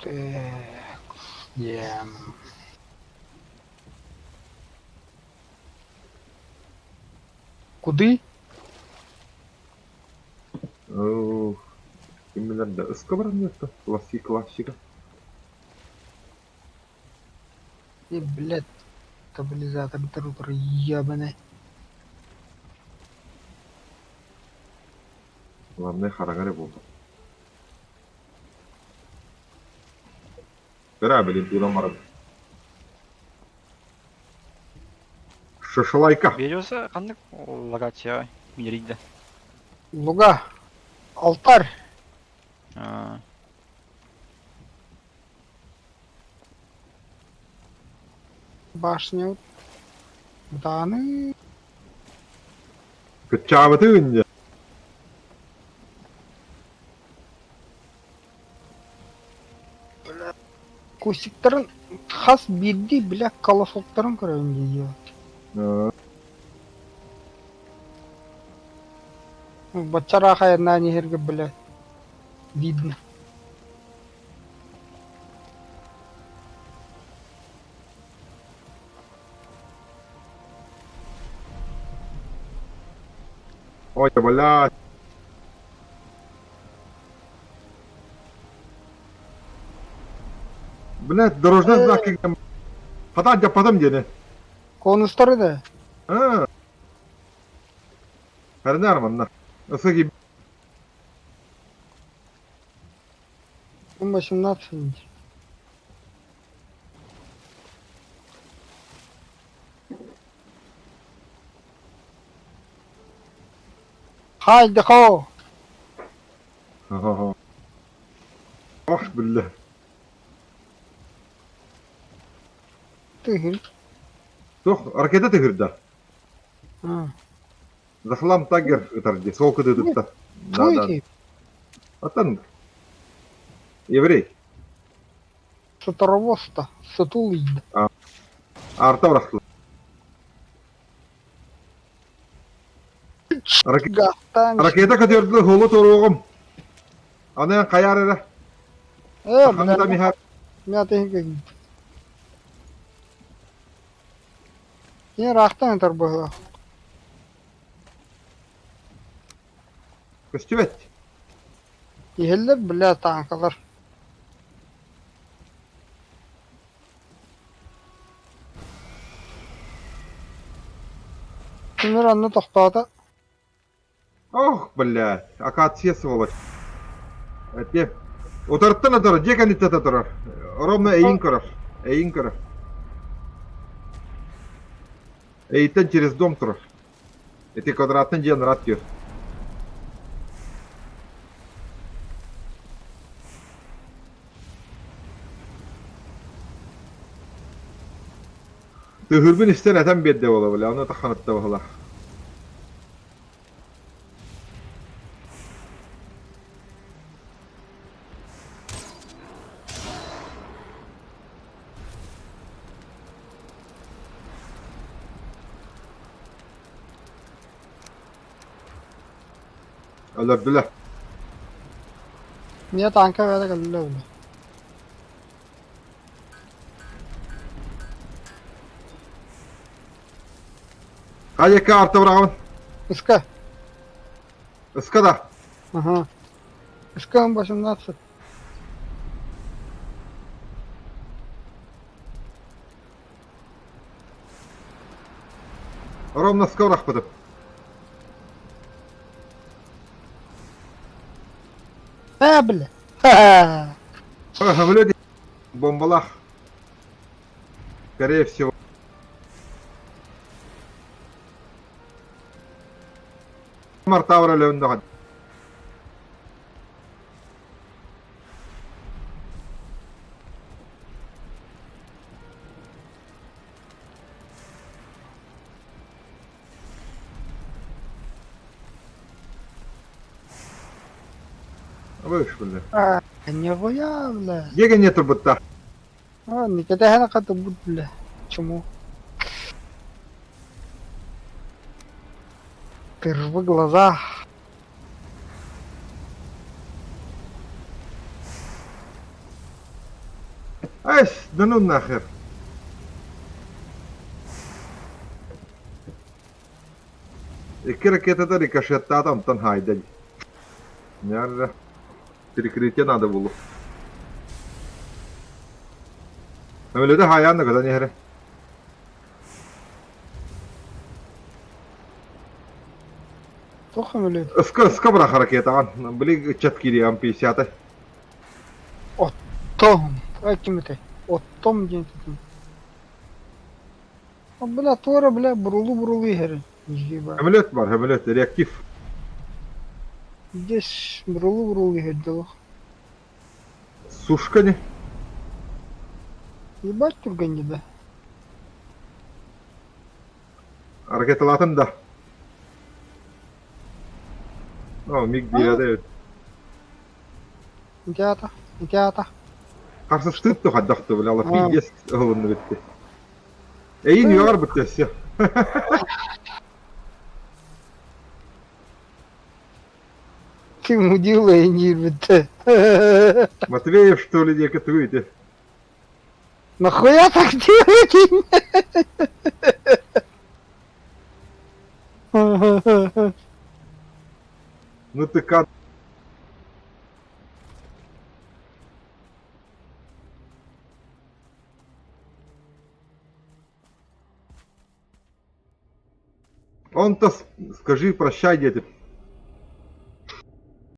Так. Ем. Куди? Кимлерде ıska var mı yoksa? Классика. И, блядь, стабилизатор трутер ебаный. Главное, харагары болды. Бера білем, тудан барады. Шашалайка. Берёса кандык локация мирийди. Луга. Алтарь. Башня. Даны. Кычабы түйінді. Кустиктарын хас бирди, бля, колосоктарын көрөйүн дейди. Бачараха на нехерге, бля, видно. Ой, блядь. Блядь, дорожный знак как-то... Потом дені. Конустары да. Her armanlar. Isı gibi. 18. Haydi ho. Ah billah. Тыгыр. Toch, ракета тыгырда. А. Захлам тагер ытарды. Сколько ты тут? Твой Atan. Еврей. Сатаровоста. Сатулид. Арта бырактылар. Гахтан. Ракета көтерді холы торуғым. Аны қаяр әрі. Қаңда бля, михар. мятый. Не рахтан это было. Көстібет. Ехелер, бля, танкалар. Тимир анны тоқтады. Ох, блядь. Акация сволочь. Әте. Отырыттан атыр. Жек анитет атыр. Ровно әйін көрір. Әйін көрір. Әйттен через дом тұрыр. Әте квадраттың жен рат кер. Тыгырбын істен әтен бедде бола біле. Аны тақанытта бола. Öldürdüler. Niye tanka verdik öyle öyle. Hadi artı bırakın. Iska. Iska da. Aha. Iska'nın başından sık. Ровно скорах бітіп. Бля. Ха-ха. Блядь, бомбалах. Скорее всего. Мартавра левнда. Вышь, бля. Нихуя, бля. Ега нету будто. Не кидай на кату буд, бля. Чему? Ты рвы глаза. Ай, да ну нахер. Икки ракета рикошетта там танхайдень. Нярра. Перекрытие надо было. Но люди хаян, когда не гре. Плохо, бля. Скабраха ракета, были чаткири Ам-50. Том. Каким это? Вот том день. Бля, твора, бля, брулу, Игорь. Ебать. Хамлет бар, хамлет, реактив. Здесь брулу, Игорь, дало. Сушкани. Ебать, тургани, да. Ракета латында. О, миг бирәдә. Идиата. Карсы стыд то хаддахты бля, ала пиздец олынны битти. Эйин югар битте. Ты мудила и не бит. Матвеев, что ли, дека твыйте? Нахуя так делать? Ну ты как? Он-то скажи прощай, дети.